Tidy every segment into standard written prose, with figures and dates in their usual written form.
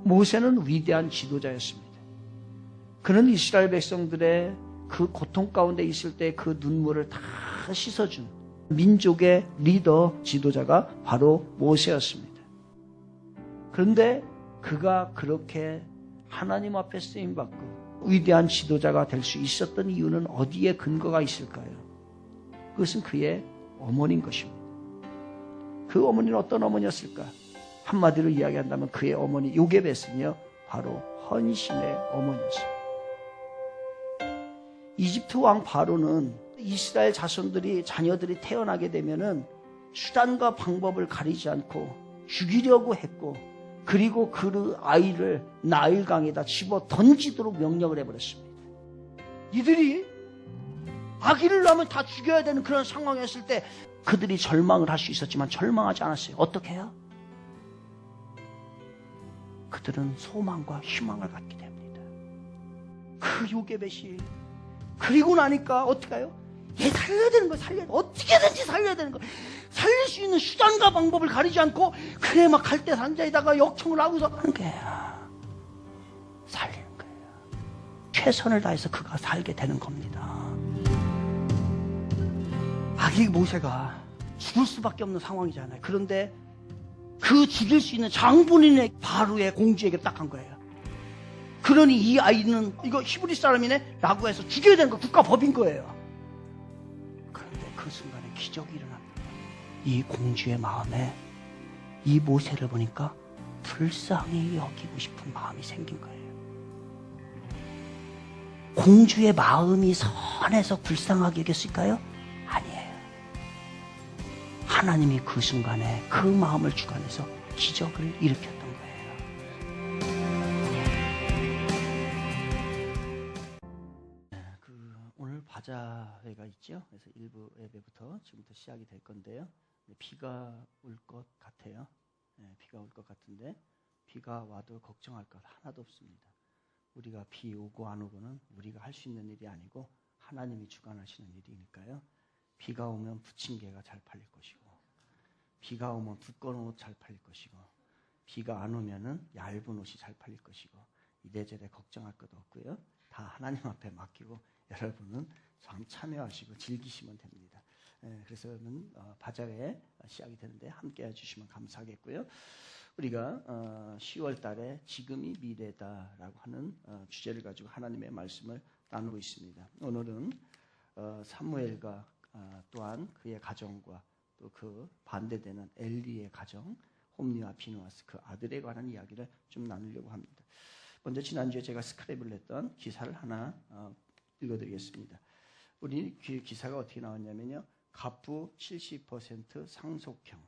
모세는 위대한 지도자였습니다. 그는 이스라엘 백성들의 그 고통 가운데 있을 때 그 눈물을 다 씻어준 민족의 리더 지도자가 바로 모세였습니다. 그런데 그가 그렇게 하나님 앞에 쓰임받고 위대한 지도자가 될 수 있었던 이유는 어디에 근거가 있을까요? 그것은 그의 어머니인 것입니다. 그 어머니는 어떤 어머니였을까? 한마디로 이야기한다면 그의 어머니 요게벳은요, 바로 헌신의 어머니였습니다. 이집트 왕 바로는 이스라엘 자녀들이 태어나게 되면은 수단과 방법을 가리지 않고 죽이려고 했고, 그리고 그 아이를 나일강에다 집어 던지도록 명령을 해버렸습니다. 이들이 아기를 낳으면 다 죽여야 되는 그런 상황이었을 때 그들이 절망을 할 수 있었지만 절망하지 않았어요. 어떻게 해요? 그들은 소망과 희망을 갖게 됩니다. 그 요게벳이 그리고 나니까 어떻게 해요? 얘 살려야 되는 거야. 어떻게든지 살려야 되는 거야. 살릴 수 있는 수단과 방법을 가리지 않고 그래 막 갈대 산자에다가 역청을 하고서 하는 거야. 살리는 거예요. 최선을 다해서 그가 살게 되는 겁니다. 아기 모세가 죽을 수밖에 없는 상황이잖아요. 그런데 그 죽일 수 있는 장본인의 바로의 공주에게 딱 한 거예요. 그러니 이 아이는 이거 히브리 사람이네 라고 해서 죽여야 되는 거 국가법인 거예요. 그런데 그 순간에 기적이 일어납니다. 이 공주의 마음에 이 모세를 보니까 불쌍히 여기고 싶은 마음이 생긴 거예요. 공주의 마음이 선해서 불쌍하게 여겼을까요? 아니에요. 하나님이 그 순간에 그 마음을 주관해서 기적을 일으켰던 거예요. 오늘 바자회가 있죠. 그래서 1부 예배부터 지금부터 시작이 될 건데요. 비가 올 것 같아요. 비가 올 것 같은데 비가 와도 걱정할 것 하나도 없습니다. 우리가 비 오고 안 오고는 우리가 할 수 있는 일이 아니고 하나님이 주관하시는 일이니까요. 비가 오면 부침개가 잘 팔릴 것이고, 비가 오면 두꺼운 옷 잘 팔릴 것이고, 비가 안 오면은 얇은 옷이 잘 팔릴 것이고, 이래저래 걱정할 것도 없고요. 다 하나님 앞에 맡기고 여러분은 참 참여하시고 즐기시면 됩니다. 그래서 바자회 시작이 되는데 함께 해주시면 감사하겠고요. 우리가 10월 달에 지금이 미래다라고 하는 주제를 가지고 하나님의 말씀을 나누고 있습니다. 오늘은 사무엘과 또한 그의 가정과 또 그 반대되는 엘리의 가정, 홈리와 비누아스 그 아들에 관한 이야기를 좀 나누려고 합니다. 먼저 지난주에 제가 스크랩을 했던 기사를 하나 읽어드리겠습니다. 우리 기사가 어떻게 나왔냐면요. 갑부 70% 상속형,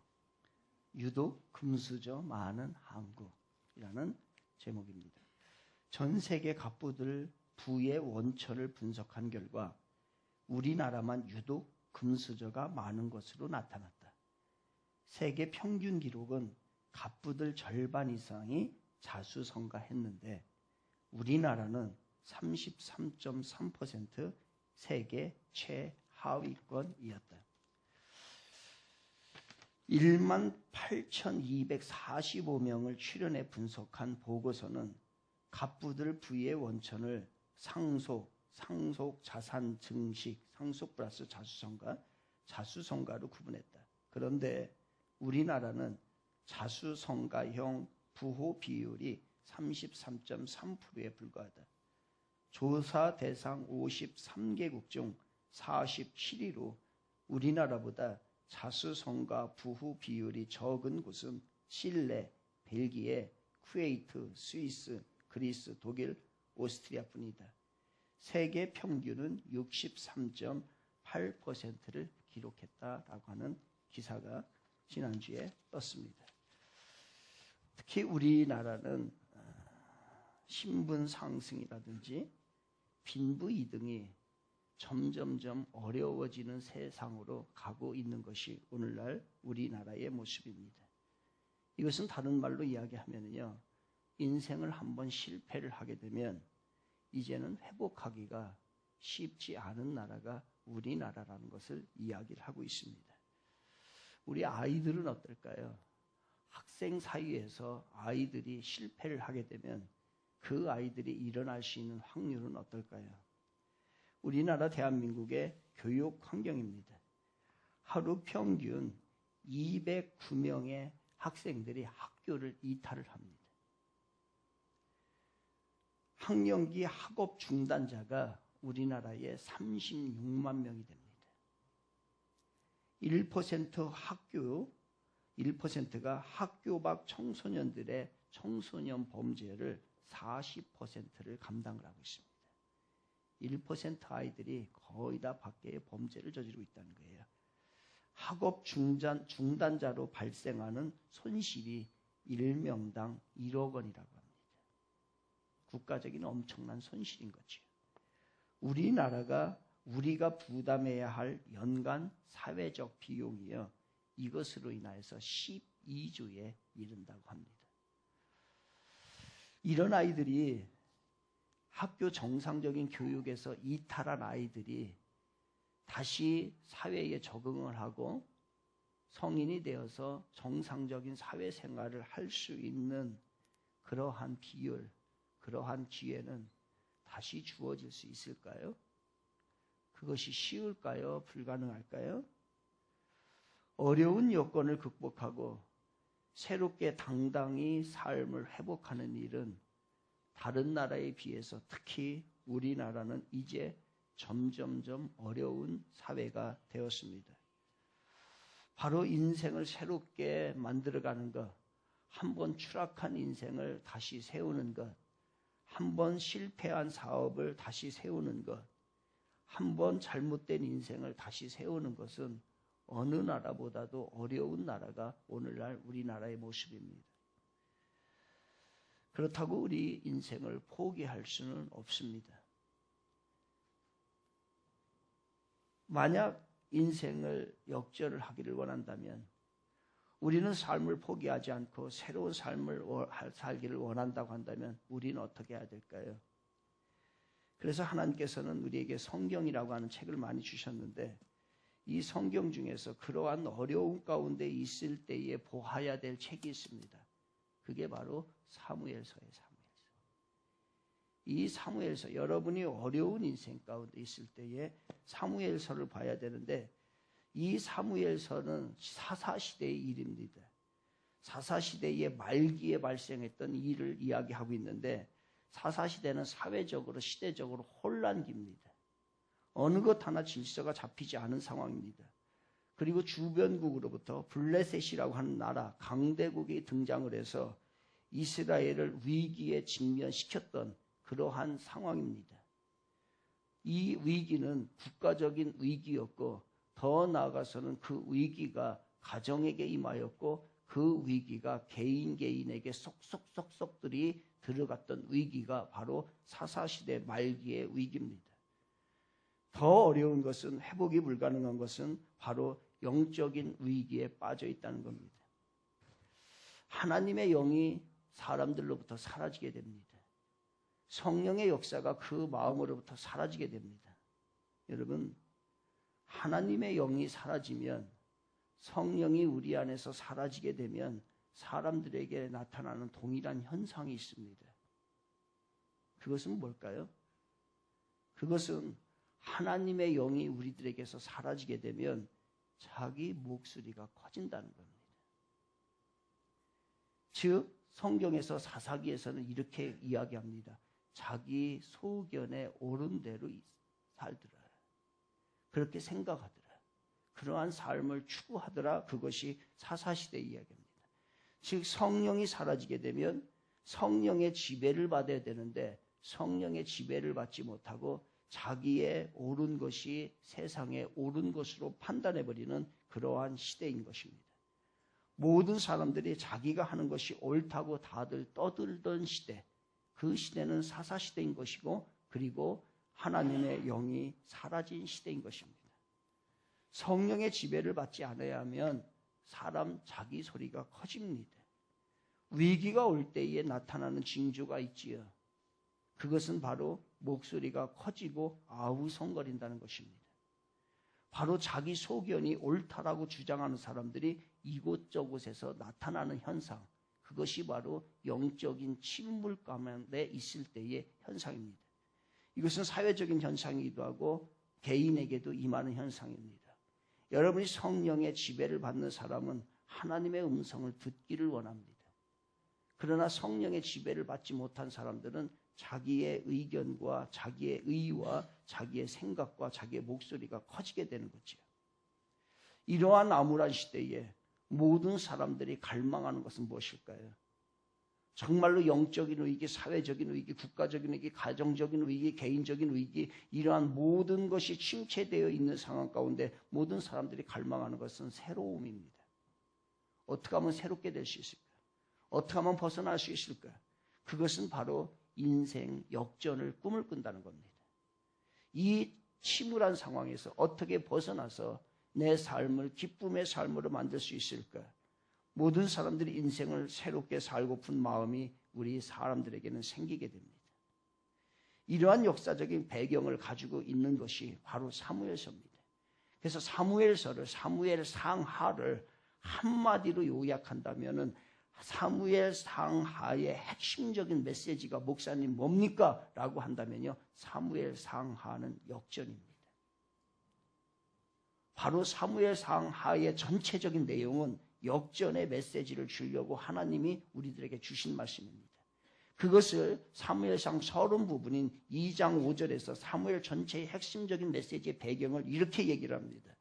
유독 금수저 많은 한국이라는 제목입니다. 전 세계 갑부들 부의 원천을 분석한 결과 우리나라만 유독 금수저가 많은 것으로 나타났다. 세계 평균 기록은 갑부들 절반 이상이 자수성가했는데 우리나라는 33.3% 세계 최하위권이었다. 18,245명을 출연해 분석한 보고서는 갑부들 부의 원천을 상속 자산 증식, 상속 플러스 자수성가로 구분했다. 그런데 우리나라는 자수성가형 부호 비율이 33.3%에 불과하다. 조사 대상 53개국 중 47위로 우리나라보다 자수성가 부호 비율이 적은 곳은 칠레, 벨기에, 쿠웨이트, 스위스, 그리스, 독일, 오스트리아뿐이다. 세계 평균은 63.8%를 기록했다라고 하는 기사가 지난주에 떴습니다. 특히 우리나라는 신분 상승이라든지 빈부 이등이 점점점 어려워지는 세상으로 가고 있는 것이 오늘날 우리나라의 모습입니다. 이것은 다른 말로 이야기하면요, 인생을 한번 실패를 하게 되면 이제는 회복하기가 쉽지 않은 나라가 우리나라라는 것을 이야기를 하고 있습니다. 우리 아이들은 어떨까요? 학생 사이에서 아이들이 실패를 하게 되면 그 아이들이 일어날 수 있는 확률은 어떨까요? 우리나라 대한민국의 교육 환경입니다. 하루 평균 209명의 학생들이 학교를 이탈을 합니다. 학령기 학업 중단자가 우리나라에 36만 명이 됩니다. 1%가 학교 밖 청소년들의 청소년 범죄를 40%를 감당을 하고 있습니다. 1% 아이들이 거의 다 밖에 범죄를 저지르고 있다는 거예요. 학업 중단자로 발생하는 손실이 1명당 1억 원이라고 합니다. 국가적인 엄청난 손실인 거죠. 우리가 부담해야 할 연간 사회적 비용이요, 이것으로 인하여서 12조에 이른다고 합니다. 이런 아이들이 학교 정상적인 교육에서 이탈한 아이들이 다시 사회에 적응을 하고 성인이 되어서 정상적인 사회생활을 할 수 있는 그러한 비율, 그러한 기회는 다시 주어질 수 있을까요? 그것이 쉬울까요? 불가능할까요? 어려운 여건을 극복하고 새롭게 당당히 삶을 회복하는 일은 다른 나라에 비해서 특히 우리나라는 이제 점점점 어려운 사회가 되었습니다. 바로 인생을 새롭게 만들어가는 것, 한번 추락한 인생을 다시 세우는 것, 한번 실패한 사업을 다시 세우는 것, 한번 잘못된 인생을 다시 세우는 것은 어느 나라보다도 어려운 나라가 오늘날 우리나라의 모습입니다. 그렇다고 우리 인생을 포기할 수는 없습니다. 만약 인생을 역전을 하기를 원한다면 우리는 삶을 포기하지 않고 새로운 삶을 살기를 원한다고 한다면 우리는 어떻게 해야 될까요? 그래서 하나님께서는 우리에게 성경이라고 하는 책을 많이 주셨는데 이 성경 중에서 그러한 어려움 가운데 있을 때에 보아야 될 책이 있습니다. 그게 바로 사무엘서예요. 이 사무엘서, 여러분이 어려운 인생 가운데 있을 때에 사무엘서를 봐야 되는데 이 사무엘서는 사사시대의 일입니다. 사사시대의 말기에 발생했던 일을 이야기하고 있는데 사사시대는 사회적으로 시대적으로 혼란기입니다. 어느 것 하나 질서가 잡히지 않은 상황입니다. 그리고 주변국으로부터 블레셋이라고 하는 나라, 강대국이 등장을 해서 이스라엘을 위기에 직면시켰던 그러한 상황입니다. 이 위기는 국가적인 위기였고 더 나아가서는 그 위기가 가정에게 임하였고 그 위기가 개인에게 쏙쏙쏙쏙들이 들어갔던 위기가 바로 사사시대 말기의 위기입니다. 더 어려운 것은, 회복이 불가능한 것은 바로 영적인 위기에 빠져 있다는 겁니다. 하나님의 영이 사람들로부터 사라지게 됩니다. 성령의 역사가 그 마음으로부터 사라지게 됩니다. 여러분, 하나님의 영이 사라지면, 성령이 우리 안에서 사라지게 되면 사람들에게 나타나는 동일한 현상이 있습니다. 그것은 뭘까요? 그것은 하나님의 영이 우리들에게서 사라지게 되면 자기 목소리가 커진다는 겁니다. 즉 성경에서 사사기에서는 이렇게 이야기합니다. 자기 소견에 옳은 대로 살더라. 그렇게 생각하더라. 그러한 삶을 추구하더라. 그것이 사사시대 이야기입니다. 즉 성령이 사라지게 되면 성령의 지배를 받아야 되는데 성령의 지배를 받지 못하고 자기의 옳은 것이 세상의 옳은 것으로 판단해버리는 그러한 시대인 것입니다. 모든 사람들이 자기가 하는 것이 옳다고 다들 떠들던 시대, 그 시대는 사사시대인 것이고 그리고 하나님의 영이 사라진 시대인 것입니다. 성령의 지배를 받지 않아야 하면 사람 자기 소리가 커집니다. 위기가 올 때에 나타나는 징조가 있지요. 그것은 바로 목소리가 커지고 아우성거린다는 것입니다. 바로 자기 소견이 옳다라고 주장하는 사람들이 이곳저곳에서 나타나는 현상, 그것이 바로 영적인 침묵 가운데 있을 때의 현상입니다. 이것은 사회적인 현상이기도 하고 개인에게도 임하는 현상입니다. 여러분이 성령의 지배를 받는 사람은 하나님의 음성을 듣기를 원합니다. 그러나 성령의 지배를 받지 못한 사람들은 자기의 의견과 자기의 의와 자기의 생각과 자기의 목소리가 커지게 되는 거죠. 이러한 암울한 시대에 모든 사람들이 갈망하는 것은 무엇일까요? 정말로 영적인 위기, 사회적인 위기, 국가적인 위기, 가정적인 위기, 개인적인 위기, 이러한 모든 것이 침체되어 있는 상황 가운데 모든 사람들이 갈망하는 것은 새로움입니다. 어떻게 하면 새롭게 될 수 있을까? 어떻게 하면 벗어날 수 있을까? 그것은 바로 인생 역전을 꿈을 꾼다는 겁니다. 이 침울한 상황에서 어떻게 벗어나서 내 삶을 기쁨의 삶으로 만들 수 있을까? 모든 사람들이 인생을 새롭게 살고픈 마음이 우리 사람들에게는 생기게 됩니다. 이러한 역사적인 배경을 가지고 있는 것이 바로 사무엘서입니다. 그래서 사무엘서를, 사무엘 상하를 한마디로 요약한다면은 사무엘 상하의 핵심적인 메시지가 목사님 뭡니까? 라고 한다면요, 사무엘 상하는 역전입니다. 바로 사무엘 상하의 전체적인 내용은 역전의 메시지를 주려고 하나님이 우리들에게 주신 말씀입니다. 그것을 사무엘상 서론 부분인 2장 5절에서 사무엘 전체의 핵심적인 메시지의 배경을 이렇게 얘기를 합니다.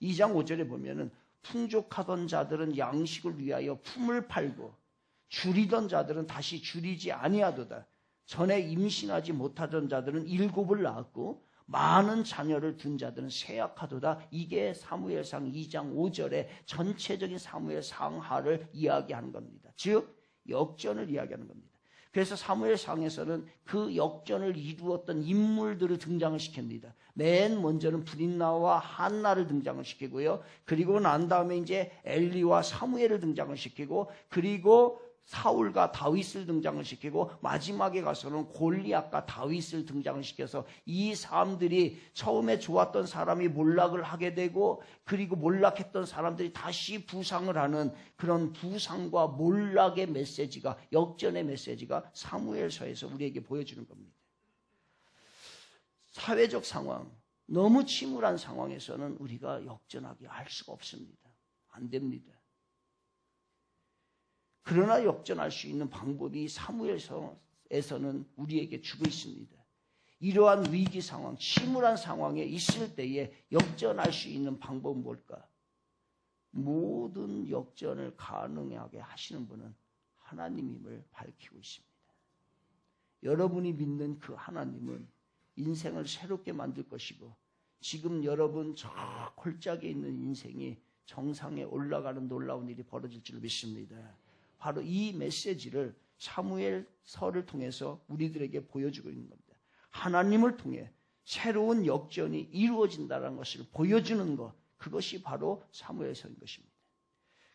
2장 5절에 보면은 풍족하던 자들은 양식을 위하여 품을 팔고 줄이던 자들은 다시 줄이지 아니하도다. 전에 임신하지 못하던 자들은 7을 낳았고 많은 자녀를 둔 자들은 쇠약하도다. 이게 사무엘상 2장 5절의 전체적인 사무엘 상하를 이야기하는 겁니다. 즉 역전을 이야기하는 겁니다. 그래서 사무엘상에서는 그 역전을 이루었던 인물들을 등장을 시킵니다. 맨 먼저는 브린나와 한나를 등장을 시키고요. 그리고 난 다음에 이제 엘리와 사무엘을 등장을 시키고, 그리고 사울과 다윗을 등장을 시키고, 마지막에 가서는 골리앗과 다윗을 등장을 시켜서 이 사람들이 처음에 좋았던 사람이 몰락을 하게 되고, 그리고 몰락했던 사람들이 다시 부상을 하는 그런 부상과 몰락의 메시지가, 역전의 메시지가 사무엘서에서 우리에게 보여주는 겁니다. 사회적 상황, 너무 침울한 상황에서는 우리가 역전하게 할 수가 없습니다. 안 됩니다. 그러나 역전할 수 있는 방법이 사무엘서에서는 우리에게 주고 있습니다. 이러한 위기 상황, 침울한 상황에 있을 때에 역전할 수 있는 방법은 뭘까? 모든 역전을 가능하게 하시는 분은 하나님임을 밝히고 있습니다. 여러분이 믿는 그 하나님은 인생을 새롭게 만들 것이고, 지금 여러분 저 골짜기에 있는 인생이 정상에 올라가는 놀라운 일이 벌어질 줄 믿습니다. 바로 이 메시지를 사무엘서를 통해서 우리들에게 보여주고 있는 겁니다. 하나님을 통해 새로운 역전이 이루어진다는 것을 보여주는 것, 그것이 바로 사무엘서인 것입니다.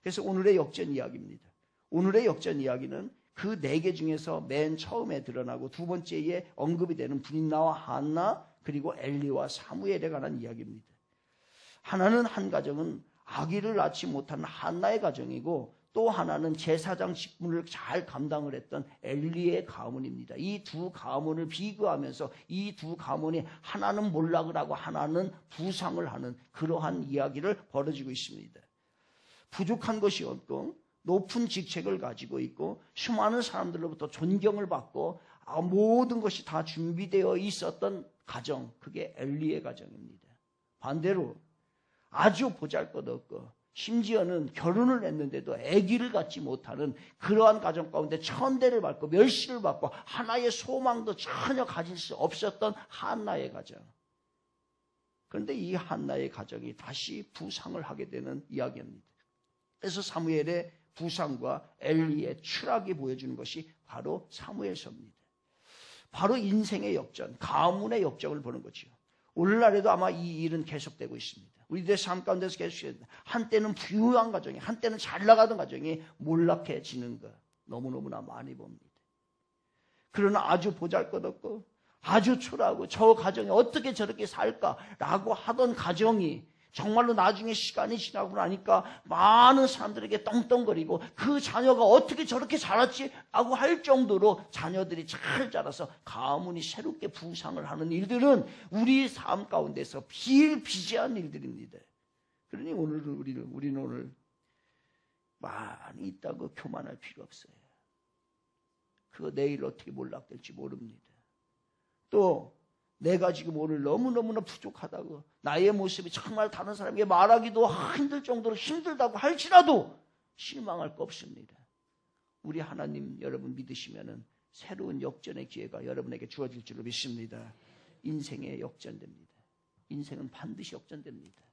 그래서 오늘의 역전 이야기입니다. 오늘의 역전 이야기는 그 4개 중에서 맨 처음에 드러나고 두 번째에 언급이 되는 브린나와 한나, 그리고 엘리와 사무엘에 관한 이야기입니다. 하나는 한 가정은 아기를 낳지 못한 한나의 가정이고, 또 하나는 제사장 직분을 잘 감당을 했던 엘리의 가문입니다. 이 두 가문을 비교하면서 이 두 가문이 하나는 몰락을 하고 하나는 부상을 하는 그러한 이야기를 벌어지고 있습니다. 부족한 것이 없고 높은 직책을 가지고 있고 수많은 사람들로부터 존경을 받고 모든 것이 다 준비되어 있었던 가정, 그게 엘리의 가정입니다. 반대로 아주 보잘것없고 심지어는 결혼을 했는데도 아기를 갖지 못하는 그러한 가정 가운데 천대를 받고 멸시를 받고 하나의 소망도 전혀 가질 수 없었던 한나의 가정. 그런데 이 한나의 가정이 다시 부상을 하게 되는 이야기입니다. 그래서 사무엘의 부상과 엘리의 추락이 보여주는 것이 바로 사무엘서입니다. 바로 인생의 역전, 가문의 역전을 보는 거죠. 오늘날에도 아마 이 일은 계속되고 있습니다. 우리들의 삶 가운데서 계속됩니다. 한때는 부유한 가정이, 한때는 잘 나가던 가정이 몰락해지는 것 너무너무나 많이 봅니다. 그러나 아주 보잘것없고 아주 초라하고 저 가정이 어떻게 저렇게 살까라고 하던 가정이 정말로 나중에 시간이 지나고 나니까 많은 사람들에게 떵떵거리고 그 자녀가 어떻게 저렇게 자랐지? 라고 할 정도로 자녀들이 잘 자라서 가문이 새롭게 부상을 하는 일들은 우리 삶 가운데서 비일비재한 일들입니다. 그러니 우리는 오늘 많이 있다고 교만할 필요 없어요. 그거 내일 어떻게 몰락될지 모릅니다. 또 내가 지금 오늘 너무너무나 부족하다고 나의 모습이 정말 다른 사람에게 말하기도 힘들 정도로 힘들다고 할지라도 실망할 거 없습니다. 우리 하나님 여러분 믿으시면은 새로운 역전의 기회가 여러분에게 주어질 줄로 믿습니다. 인생의 역전됩니다. 인생은 반드시 역전됩니다.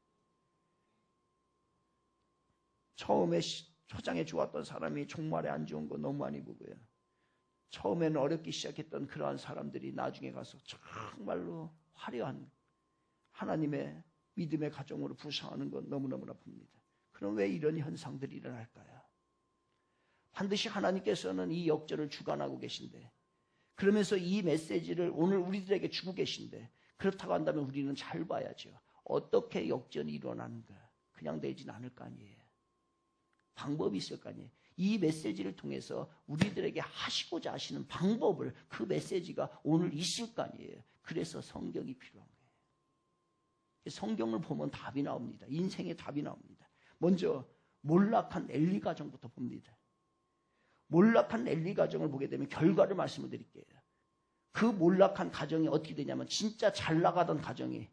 처음에 초장에 좋았던 사람이 종말에 안 좋은 거 너무 많이 보고요. 처음에는 어렵게 시작했던 그러한 사람들이 나중에 가서 정말로 화려한 하나님의 믿음의 가정으로 부상하는 건 너무너무나 봅니다. 그럼 왜 이런 현상들이 일어날까요? 반드시 하나님께서는 이 역전을 주관하고 계신데, 그러면서 이 메시지를 오늘 우리들에게 주고 계신데, 그렇다고 한다면 우리는 잘 봐야죠. 어떻게 역전이 일어나는가. 그냥 되진 않을 거 아니에요. 방법이 있을 거 아니에요. 이 메시지를 통해서 우리들에게 하시고자 하시는 방법을, 그 메시지가 오늘 있을 거 아니에요. 그래서 성경이 필요한 거예요. 성경을 보면 답이 나옵니다. 인생의 답이 나옵니다. 먼저 몰락한 엘리 가정부터 봅니다. 몰락한 엘리 가정을 보게 되면 결과를 말씀을 드릴게요. 그 몰락한 가정이 어떻게 되냐면 진짜 잘 나가던 가정이,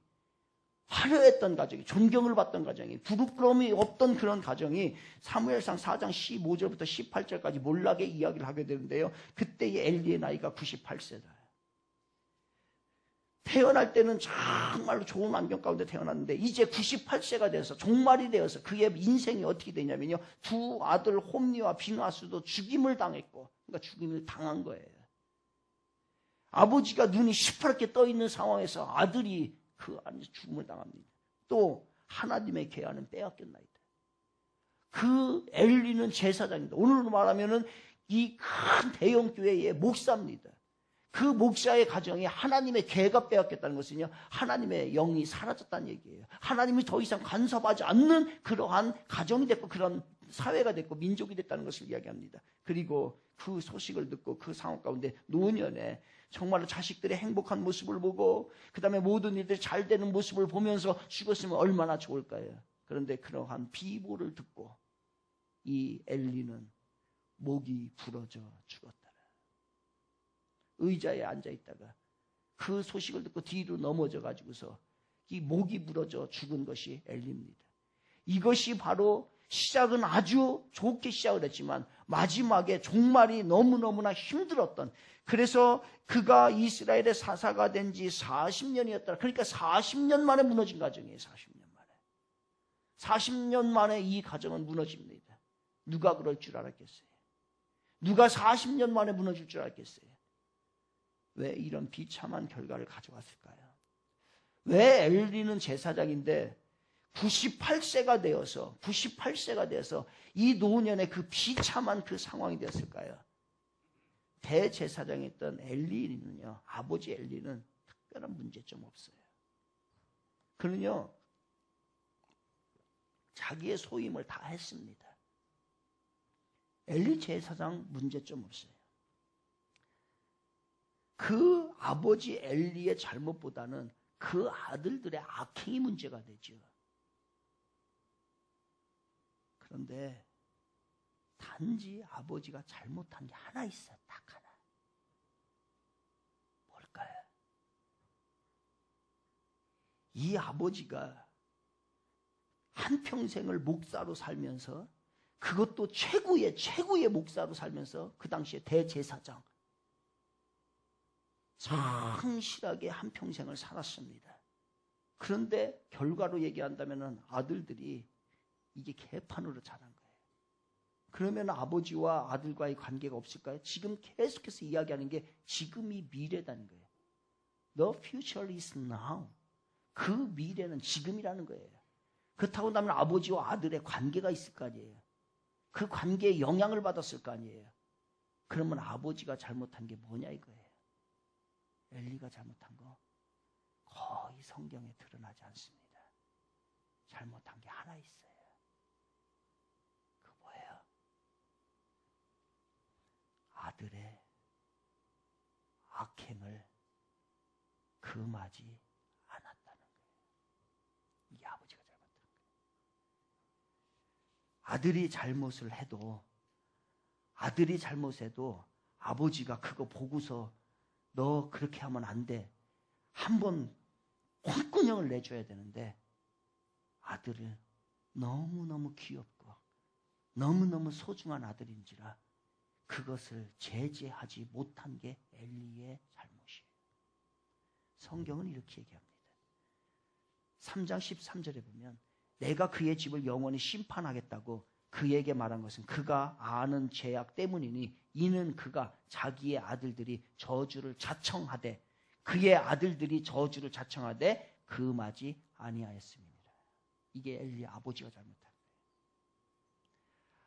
화려했던 가정이, 존경을 받던 가정이, 부끄러움이 없던 그런 가정이 사무엘상 4장 15절부터 18절까지 몰락의 이야기를 하게 되는데요. 그때의 엘리의 나이가 98세다. 태어날 때는 정말로 좋은 환경 가운데 태어났는데 이제 98세가 돼서 종말이 되어서 그의 인생이 어떻게 되냐면요. 두 아들 홈리와 비나스도 죽임을 당했고, 그러니까 죽임을 당한 거예요. 아버지가 눈이 시퍼렇게 떠 있는 상황에서 아들이 그 안에서 죽음을 당합니다. 또 하나님의 계약은 빼앗겼나이다. 그 엘리는 제사장입니다. 오늘로 말하면은 이 큰 대형 교회의 목사입니다. 그 목사의 가정이 하나님의 계가 빼앗겼다는 것은요, 하나님의 영이 사라졌다는 얘기예요. 하나님이 더 이상 간섭하지 않는 그러한 가정이 됐고 그런 사회가 됐고 민족이 됐다는 것을 이야기합니다. 그리고 그 소식을 듣고 그 상황 가운데 노년에 정말로 자식들의 행복한 모습을 보고 그 다음에 모든 일들이 잘 되는 모습을 보면서 죽었으면 얼마나 좋을까요? 그런데 그러한 비보를 듣고 이 엘리는 목이 부러져 죽었더라. 의자에 앉아있다가 그 소식을 듣고 뒤로 넘어져 가지고서 이 목이 부러져 죽은 것이 엘리입니다. 이것이 바로 시작은 아주 좋게 시작을 했지만 마지막에 종말이 너무너무나 힘들었던, 그래서 그가 이스라엘의 사사가 된 지 40년이었다. 그러니까 40년 만에 무너진 가정이에요. 40년 만에. 40년 만에 이 가정은 무너집니다. 누가 그럴 줄 알았겠어요? 누가 40년 만에 무너질 줄 알았겠어요? 왜 이런 비참한 결과를 가져왔을까요? 왜 엘리는 제사장인데 98세가 되어서 이 노년에 그 비참한 그 상황이 되었을까요? 대제사장이었던 엘리는요, 아버지 엘리는 특별한 문제점 없어요. 그는요, 자기의 소임을 다 했습니다. 엘리 제사장 문제점 없어요. 그 아버지 엘리의 잘못보다는 그 아들들의 악행이 문제가 되죠. 그런데 단지 아버지가 잘못한 게 하나 있어요. 딱 하나. 뭘까요? 이 아버지가 한평생을 목사로 살면서, 그것도 최고의 목사로 살면서, 그 당시에 대제사장, 성실하게 한평생을 살았습니다. 그런데 결과로 얘기한다면 아들들이 이게 개판으로 자란 거예요. 그러면 아버지와 아들과의 관계가 없을까요? 지금 계속해서 이야기하는 게 지금이 미래다는 거예요. The future is now. 그 미래는 지금이라는 거예요. 그렇다고 한다면 아버지와 아들의 관계가 있을 거 아니에요. 그 관계에 영향을 받았을 거 아니에요. 그러면 아버지가 잘못한 게 뭐냐 이거예요. 엘리가 잘못한 거 거의 성경에 드러나지 않습니다. 잘못한 게 하나 있어요. 그 뭐예요? 아들의 악행을 금하지 않았다는 거예요. 이게 아버지가 잘못한 거예요. 아들이 잘못해도 아버지가 그거 보고서 너 그렇게 하면 안 돼. 한번 콧구녕을 내줘야 되는데 아들은 너무너무 귀엽고 너무너무 소중한 아들인지라 그것을 제재하지 못한 게 엘리의 잘못이에요. 성경은 이렇게 얘기합니다. 3장 13절에 보면 내가 그의 집을 영원히 심판하겠다고 그에게 말한 것은 그가 아는 죄악 때문이니 이는 그가 자기의 아들들이 저주를 자청하되 그의 아들들이 저주를 자청하되 금하지 아니하였습니다. 이게 엘리 아버지가 잘못한 거예요.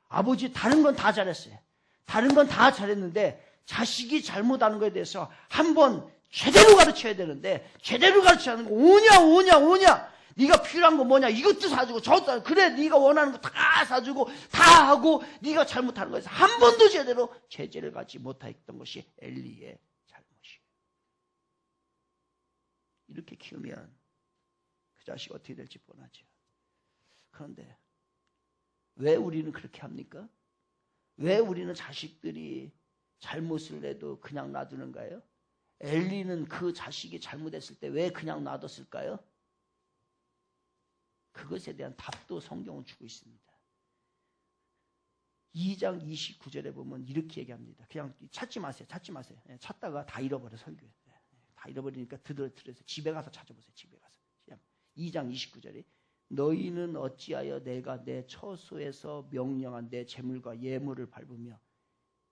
아버지 다른 건 다 잘했어요. 다른 건 다 잘했는데 자식이 잘못하는 것에 대해서 한번 제대로 가르쳐야 되는데 제대로 가르치지 않는 거 오냐 네가 필요한 거 뭐냐 이것도 사주고 저것도 사주고 그래 네가 원하는 거 다 사주고 다 하고 네가 잘못하는 거에서 한 번도 제대로 제재를 갖지 못했던 것이 엘리의 잘못이에요. 이렇게 키우면 그 자식 어떻게 될지 뻔하죠. 그런데 왜 우리는 그렇게 합니까? 왜 우리는 자식들이 잘못을 해도 그냥 놔두는가요? 엘리는 그 자식이 잘못했을 때 왜 그냥 놔뒀을까요? 그것에 대한 답도 성경은 주고 있습니다. 2장 29절에 보면 이렇게 얘기합니다. 그냥 찾지 마세요. 찾다가 다 잃어버려 설교에. 다 잃어버리니까 들어서 집에 가서 찾아보세요. 집에 가서. 2장 29절에 너희는 어찌하여 내가 내 처소에서 명령한 내 재물과 예물을 밟으며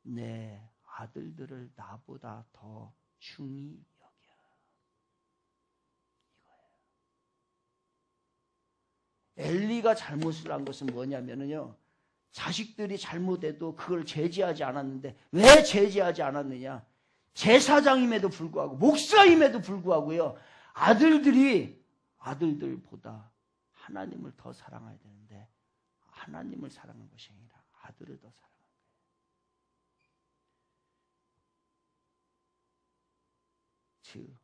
내 아들들을 나보다 더 중히 여겨. 이거예요. 엘리가 잘못을 한 것은 뭐냐면요. 자식들이 잘못해도 그걸 제지하지 않았는데 왜 제지하지 않았느냐. 제사장임에도 불구하고 목사임에도 불구하고요. 아들들보다 하나님을 더 사랑해야 되는데 하나님을 사랑한 것이 아니라 아들을 더 사랑한 거예요. 즉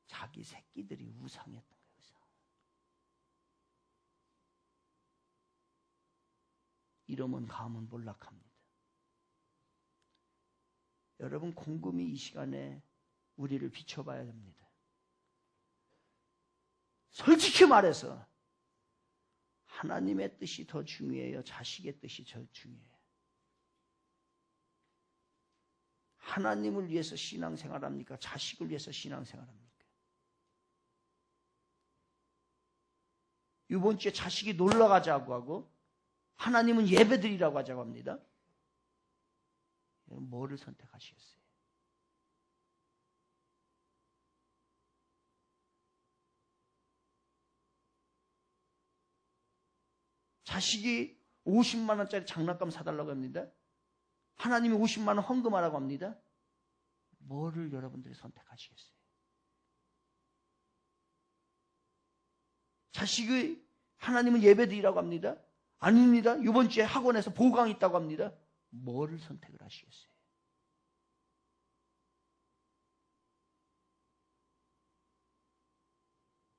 자기 새끼들이 우상이었던 거예요. 이러면 가면 몰락합니다. 여러분 곰곰이 이 시간에 우리를 비춰봐야 합니다. 솔직히 말해서 하나님의 뜻이 더 중요해요? 자식의 뜻이 더 중요해요? 하나님을 위해서 신앙생활합니까? 자식을 위해서 신앙생활합니까? 이번 주에 자식이 놀러 가자고 하고 하나님은 예배드리라고 하자고 합니다. 뭐를 선택하시겠어요? 자식이 50만 원짜리 장난감 사달라고 합니다. 하나님이 50만 원 헌금하라고 합니다. 뭐를 여러분들이 선택하시겠어요? 자식이 하나님은 예배드리라고 합니다. 아닙니다. 이번 주에 학원에서 보강이 있다고 합니다. 뭐를 선택을 하시겠어요?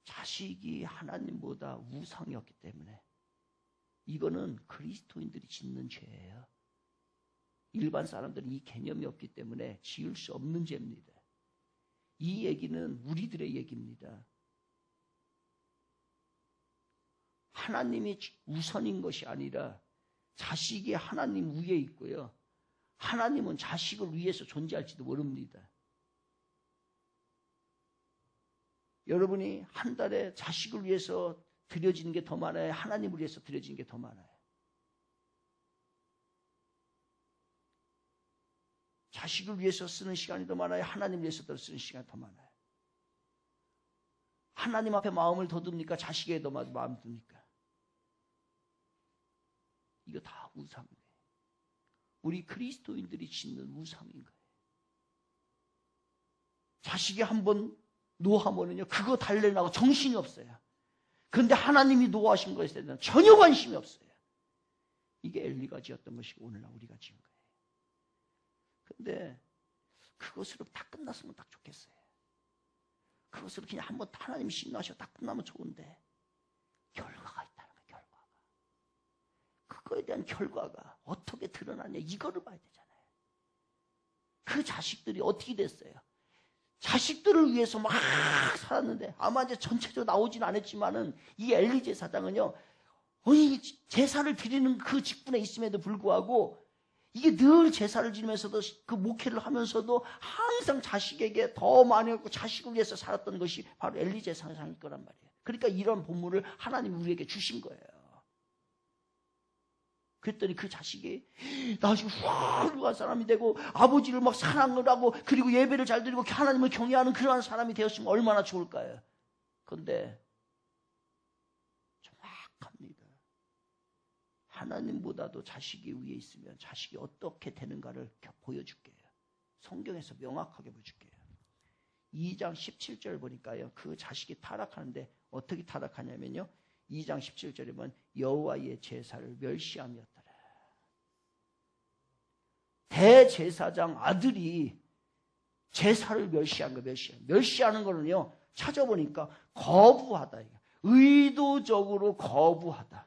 자식이 하나님보다 우상이었기 때문에 이거는 그리스도인들이 짓는 죄예요. 일반 사람들은 이 개념이 없기 때문에 지을 수 없는 죄입니다. 이 얘기는 우리들의 얘기입니다. 하나님이 우선인 것이 아니라 자식이 하나님 위에 있고요. 하나님은 자식을 위해서 존재할지도 모릅니다. 여러분이 한 달에 자식을 위해서 드려지는 게 더 많아요? 하나님을 위해서 드려지는 게 더 많아요? 자식을 위해서 쓰는 시간이 더 많아요? 하나님을 위해서 쓰는 시간이 더 많아요? 하나님 앞에 마음을 더 둡니까? 자식에게 더 마음을 둡니까? 이거 다 우상이에요. 우리 그리스도인들이 짓는 우상인 거예요. 자식이 한번 노하면은요, 그거 달래려고 정신이 없어요. 그런데 하나님이 노하신 것에 대해서는 전혀 관심이 없어요. 이게 엘리가 지었던 것이고 오늘날 우리가 지은 거예요. 그런데 그것으로 다 끝났으면 딱 좋겠어요. 그것으로 그냥 한번 하나님 신나셔 딱 끝나면 좋은데 결과가 있다는 거예요. 결과가. 그거에 대한 결과가 어떻게 드러나냐 이거를 봐야 되잖아요. 그 자식들이 어떻게 됐어요? 자식들을 위해서 막 살았는데 아마 이제 전체적으로 나오진 않았지만은 이 엘리 제사장은요, 제사를 드리는 그 직분에 있음에도 불구하고 이게 늘 제사를 지내면서도 그 목회를 하면서도 항상 자식에게 더 많이 했고 자식을 위해서 살았던 것이 바로 엘리 제사장일 거란 말이에요. 그러니까 이런 본문을 하나님이 우리에게 주신 거예요. 그랬더니 그 자식이 나중에 훌륭한 사람이 되고 아버지를 막 사랑을 하고 그리고 예배를 잘 드리고 하나님을 경외하는 그러한 사람이 되었으면 얼마나 좋을까요? 그런데 정확합니다. 하나님보다도 자식이 위에 있으면 자식이 어떻게 되는가를 보여줄게요. 성경에서 명확하게 보여줄게요. 2장 17절 보니까요. 그 자식이 타락하는데 어떻게 타락하냐면요. 2장 17절에 보면 여호와의 제사를 멸시함이었더라. 대제사장 아들이 제사를 멸시한 거 멸시하는 거는요. 찾아보니까 거부하다. 의도적으로 거부하다.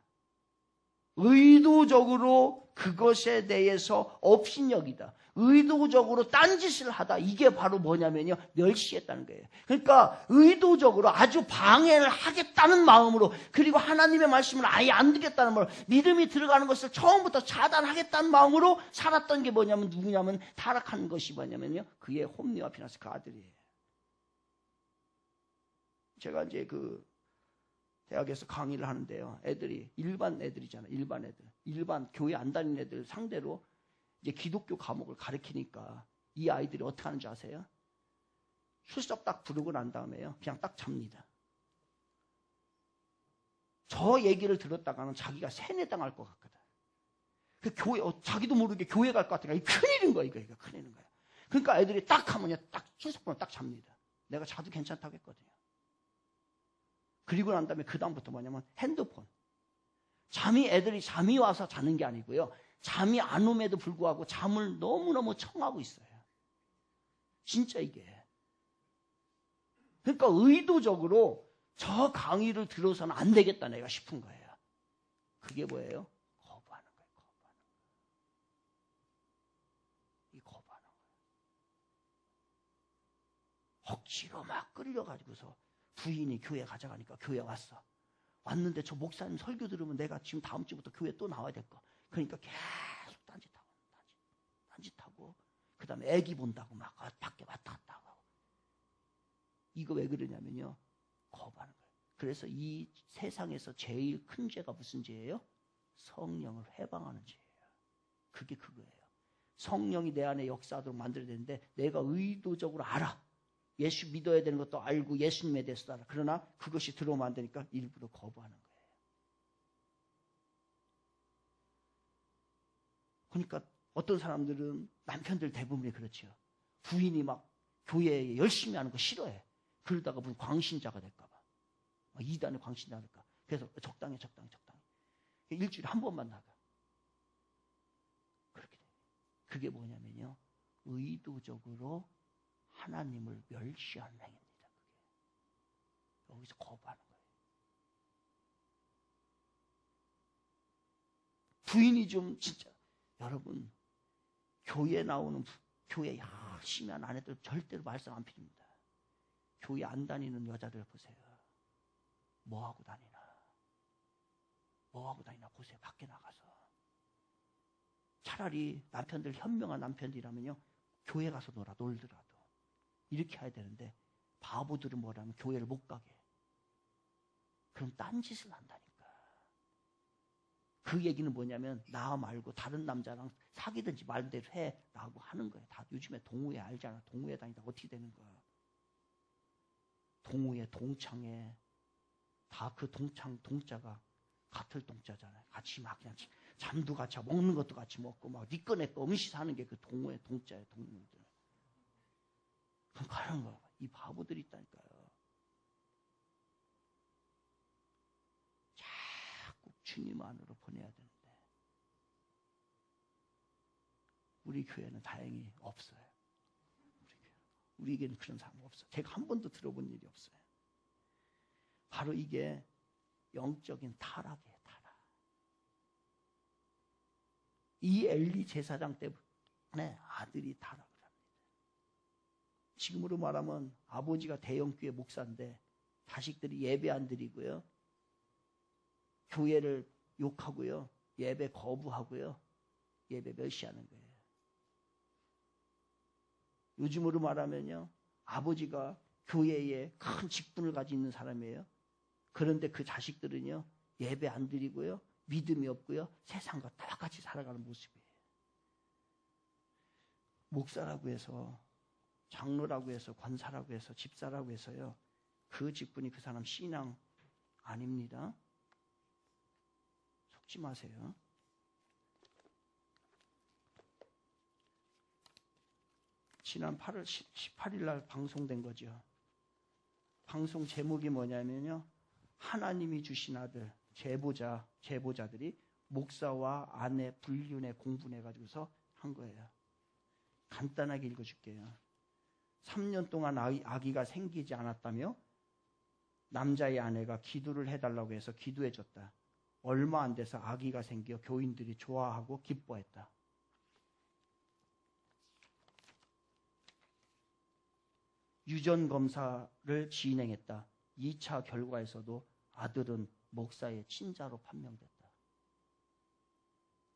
의도적으로 그것에 대해서 업신여기다. 의도적으로 딴짓을 하다. 이게 바로 뭐냐면요. 멸시했다는 거예요. 그러니까 의도적으로 아주 방해를 하겠다는 마음으로 그리고 하나님의 말씀을 아예 안 듣겠다는 마음으로 믿음이 들어가는 것을 처음부터 차단하겠다는 마음으로 살았던 게 뭐냐면 누구냐면 타락한 것이 뭐냐면요. 그의 홈리와 피나스 그 아들이에요. 제가 이제 그 대학에서 강의를 하는데요. 애들이 일반 애들이잖아요. 일반 교회 안 다니는 애들 상대로 이제 기독교 과목을 가르치니까 이 아이들이 어떻게 하는지 아세요? 출석 딱 부르고 난 다음에요. 그냥 딱 잡니다. 저 얘기를 들었다가는 자기가 세뇌당할 것 같거든. 그 교회, 자기도 모르게 교회 갈 것 같으니까 큰일인 거야, 이거 큰일인 거야. 그러니까 애들이 딱 하면 딱 출석 부르면 딱 잡니다. 내가 자도 괜찮다고 했거든요. 그리고 난 다음에 그 다음부터 뭐냐면 핸드폰. 애들이 잠이 와서 자는 게 아니고요. 잠이 안 오면에도 불구하고 잠을 너무너무 청하고 있어요. 진짜 이게. 그러니까 의도적으로 저 강의를 들어서는 안 되겠다 내가 싶은 거예요. 그게 뭐예요? 거부하는 거예요. 거부하는 거예요. 억지로 막 끌려가지고서 부인이 교회 가져가니까 교회 왔어. 왔는데 저 목사님 설교 들으면 내가 지금 다음 주부터 교회 또 나와야 될 거. 그러니까 계속 딴짓하고 그 다음에 애기 본다고 막 밖에 왔다 갔다 하고. 이거 왜 그러냐면요. 거부하는 거예요. 그래서 이 세상에서 제일 큰 죄가 무슨 죄예요? 성령을 회방하는 죄예요. 그게 그거예요. 성령이 내 안에 역사하도록 만들어야 되는데 내가 의도적으로 알아. 예수 믿어야 되는 것도 알고 예수님에 대해서도 알아. 그러나 그것이 들어오면 안 되니까 일부러 거부하는 거예요. 그러니까 어떤 사람들은 남편들 대부분이 그렇죠. 부인이 막 교회에 열심히 하는 거 싫어해. 그러다가 무슨 광신자가 될까 봐. 이단의 광신자가 될까. 그래서 적당히. 일주일에 한 번만 나가. 그렇게 돼요. 그게 뭐냐면요. 의도적으로 하나님을 멸시하는 행위입니다. 그게. 여기서 거부하는 거예요. 부인이 좀 진짜 여러분 교회 나오는 교회 열심히 하는 아내들 절대로 말썽 안 피웁니다. 교회 안 다니는 여자들 보세요. 뭐하고 다니나 보세요. 밖에 나가서. 차라리 남편들 현명한 남편들이라면요. 교회 가서 놀더라도 이렇게 해야 되는데 바보들은 뭐라면 교회를 못 가게. 그럼 딴짓을 한다니까. 그 얘기는 뭐냐면 나 말고 다른 남자랑 사귀든지 말대로 해라고 하는 거예요. 다 요즘에 동호회 알잖아. 동호회 다니다 어떻게 되는 거야. 동호회, 동창회 다 그 동자가 같을 동자잖아요. 같이 막 그냥 잠도 같이 하고 먹는 것도 같이 먹고 막 니꺼 내꺼 음식 사는 게 그 동호회, 동자의 동료들. 그럼 가는 거야. 이 바보들이 있다니까요. 주님 안으로 보내야 되는데 우리 교회는 다행히 없어요. 우리에게는 그런 사람 없어요. 제가 한 번도 들어본 일이 없어요. 바로 이게 영적인 타락이에요. 타락. 이 엘리 제사장 때문에 아들이 타락을 합니다. 지금으로 말하면 아버지가 대형교회 목사인데 자식들이 예배 안 드리고요. 교회를 욕하고요. 예배 거부하고요. 예배 멸시하는 거예요. 요즘으로 말하면요. 아버지가 교회에 큰 직분을 가지고 있는 사람이에요. 그런데 그 자식들은요. 예배 안 드리고요. 믿음이 없고요. 세상과 똑같이 살아가는 모습이에요. 목사라고 해서 장로라고 해서 권사라고 해서 집사라고 해서요. 그 직분이 그 사람 신앙 아닙니다. 속지 마세요. 지난 8월 18일 날 방송된 거죠. 방송 제목이 뭐냐면요. 하나님이 주신 아들, 제보자들이 목사와 아내 불륜에 공분해가지고서 한 거예요. 간단하게 읽어줄게요. 3년 동안 아기가 생기지 않았다며 남자의 아내가 기도를 해달라고 해서 기도해줬다. 얼마 안 돼서 아기가 생겨 교인들이 좋아하고 기뻐했다. 유전 검사를 진행했다. 2차 결과에서도 아들은 목사의 친자로 판명됐다.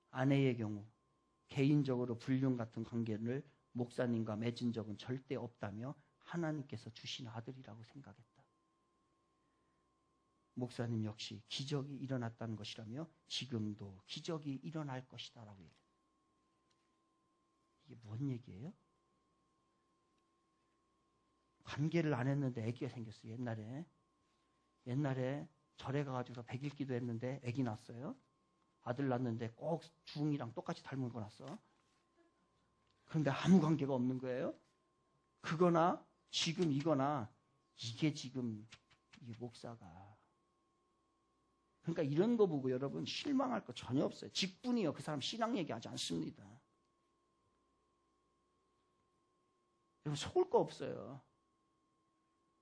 아내의 경우 개인적으로 불륜 같은 관계를 목사님과 맺은 적은 절대 없다며 하나님께서 주신 아들이라고 생각했다. 목사님 역시 기적이 일어났다는 것이라며 지금도 기적이 일어날 것이다라고 얘기해요. 이게 뭔 얘기예요? 관계를 안 했는데 아기가 생겼어요. 옛날에 절에 가가지고 100일 기도했는데 아기 낳았어요. 아들 낳았는데 꼭 중이랑 똑같이 닮은 거 낳았어. 그런데 아무 관계가 없는 거예요. 그거나 지금 이거나 이게 지금 이 목사가. 그러니까 이런 거 보고 여러분 실망할 거 전혀 없어요. 직분이요. 그 사람 신앙 얘기하지 않습니다. 여러분 속을 거 없어요.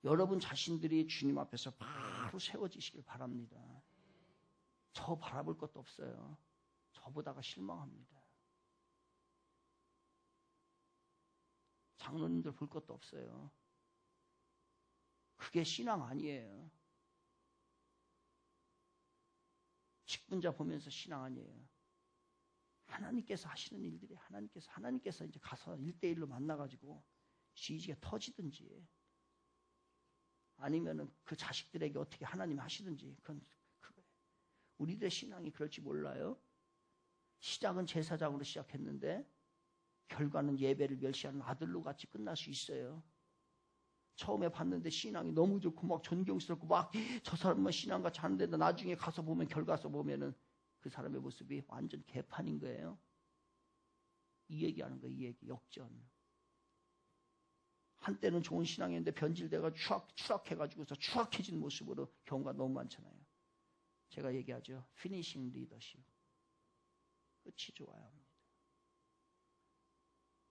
여러분 자신들이 주님 앞에서 바로 세워지시길 바랍니다. 저 바라볼 것도 없어요. 저보다가 실망합니다. 장로님들 볼 것도 없어요. 그게 신앙 아니에요. 직분자 보면서 신앙 아니에요. 하나님께서 하시는 일들이 하나님께서 이제 가서 1대1로 만나가지고 시기가 터지든지 아니면은 그 자식들에게 어떻게 하나님 하시든지 그건 우리들의 신앙이 그럴지 몰라요. 시작은 제사장으로 시작했는데 결과는 예배를 멸시하는 아들로 같이 끝날 수 있어요. 처음에 봤는데 신앙이 너무 좋고 막 존경스럽고 막 저 사람만 신앙같이 하는데 나중에 가서 보면 결과서 보면은 그 사람의 모습이 완전 개판인 거예요. 이 얘기하는 거예요. 이 얘기 역전. 한때는 좋은 신앙이었는데 변질돼가지고 추락해가지고서 추악해진 모습으로 경우가 너무 많잖아요. 제가 얘기하죠. 피니싱 리더십. 끝이 좋아야 합니다.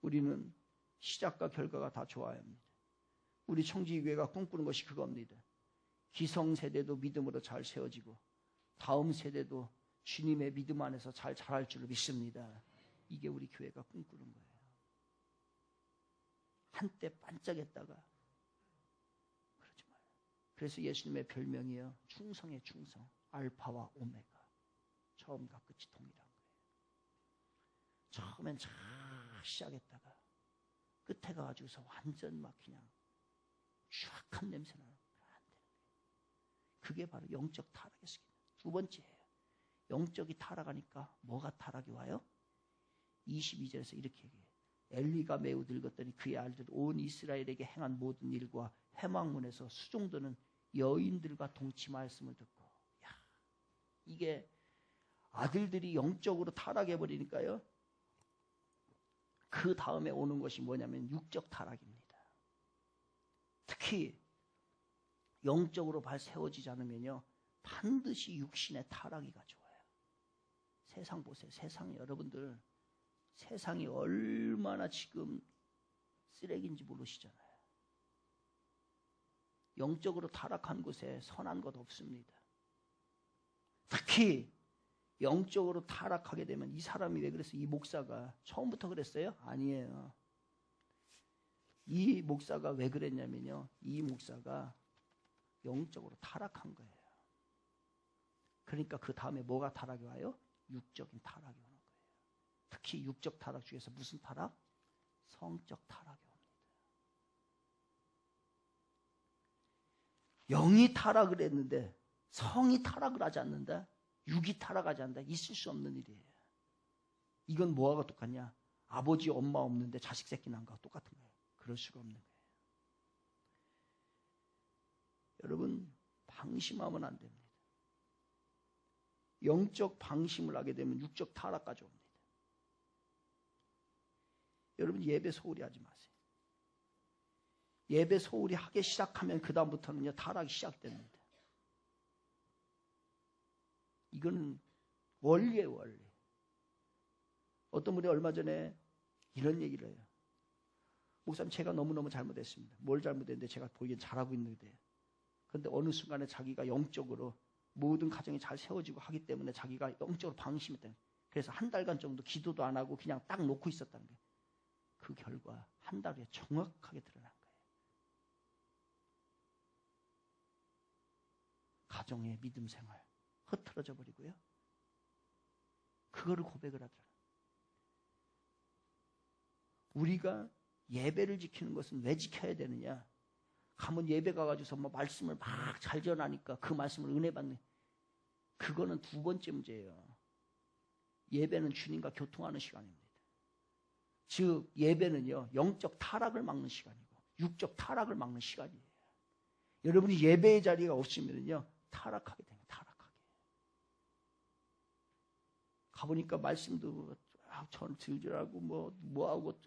우리는 시작과 결과가 다 좋아야 합니다. 우리 청지교회가 꿈꾸는 것이 그겁니다. 기성세대도 믿음으로 잘 세워지고 다음 세대도 주님의 믿음 안에서 잘 자랄 줄 믿습니다. 이게 우리 교회가 꿈꾸는 거예요. 한때 반짝했다가 그러지 마요. 그래서 예수님의 별명이에요. 충성의 충성. 알파와 오메가. 처음과 끝이 동일한 거예요. 처음엔 잘 시작했다가 끝에 가가지고서 완전 막 그냥 쫙한 냄새 나는 안 되는 거예요. 그게 바로 영적 타락이었습니다. 두 번째예요. 영적이 타락하니까 뭐가 타락이 와요? 22절에서 이렇게 얘기해요. 엘리가 매우 늙었더니 그의 아들들 온 이스라엘에게 행한 모든 일과 회막문에서 수종드는 여인들과 동침하였음을 듣고 야, 이게 아들들이 영적으로 타락해버리니까요. 그 다음에 오는 것이 뭐냐면 육적 타락입니다. 특히 영적으로 발 세워지지 않으면요. 반드시 육신의 타락이 가져와요. 세상 보세요. 세상이 여러분들 세상이 얼마나 지금 쓰레기인지 모르시잖아요. 영적으로 타락한 곳에 선한 것 없습니다. 특히 영적으로 타락하게 되면 이 사람이 왜 그랬어요? 이 목사가 처음부터 그랬어요? 아니에요. 이 목사가 왜 그랬냐면요. 이 목사가 영적으로 타락한 거예요. 그러니까 그 다음에 뭐가 타락이 와요? 육적인 타락이 오는 거예요. 특히 육적 타락 중에서 무슨 타락? 성적 타락이 옵니다. 영이 타락을 했는데 성이 타락을 하지 않는다? 육이 타락하지 않는다? 있을 수 없는 일이에요. 이건 뭐하고 똑같냐? 아버지 엄마 없는데 자식 새끼 난 거하고 똑같은 거예요. 그럴 수가 없는 거예요. 여러분 방심하면 안 됩니다. 영적 방심을 하게 되면 육적 타락까지 옵니다. 여러분 예배 소홀히 하지 마세요. 예배 소홀히 하기 시작하면 그 다음부터는요 타락이 시작됩니다. 이거는 원리예요, 원리. 어떤 분이 얼마 전에 이런 얘기를 해요. 목사님 제가 너무너무 잘못했습니다. 뭘 잘못했는데 제가 보기엔 잘하고 있는데. 그런데 어느 순간에 자기가 영적으로 모든 가정이 잘 세워지고 하기 때문에 자기가 영적으로 방심했다. 그래서 한 달간 정도 기도도 안 하고 그냥 딱 놓고 있었다는 거예요. 그 결과 한 달 후에 정확하게 드러난 거예요. 가정의 믿음 생활 흐트러져 버리고요. 그거를 고백을 하더라고요. 우리가 예배를 지키는 것은 왜 지켜야 되느냐? 가면 예배 가가지고서 뭐 말씀을 막 잘 전하니까 그 말씀을 은혜 받는 그거는 두 번째 문제예요. 예배는 주님과 교통하는 시간입니다. 즉 예배는요 영적 타락을 막는 시간이고 육적 타락을 막는 시간이에요. 여러분이 예배의 자리가 없으면요 타락하게 됩니다. 타락하게. 가보니까 말씀도 전 들으라고 뭐하고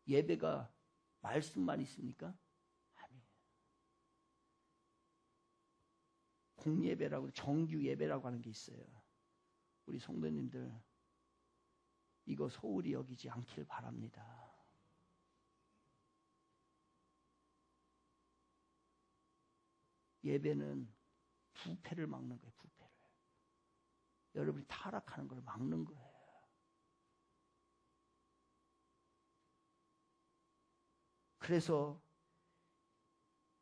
예배가 말씀만 있습니까? 아니에요. 공예배라고 정규 예배라고 하는 게 있어요. 우리 성도님들 이거 소홀히 여기지 않길 바랍니다. 예배는 부패를 막는 거예요. 부패를. 여러분이 타락하는 걸 막는 거예요. 그래서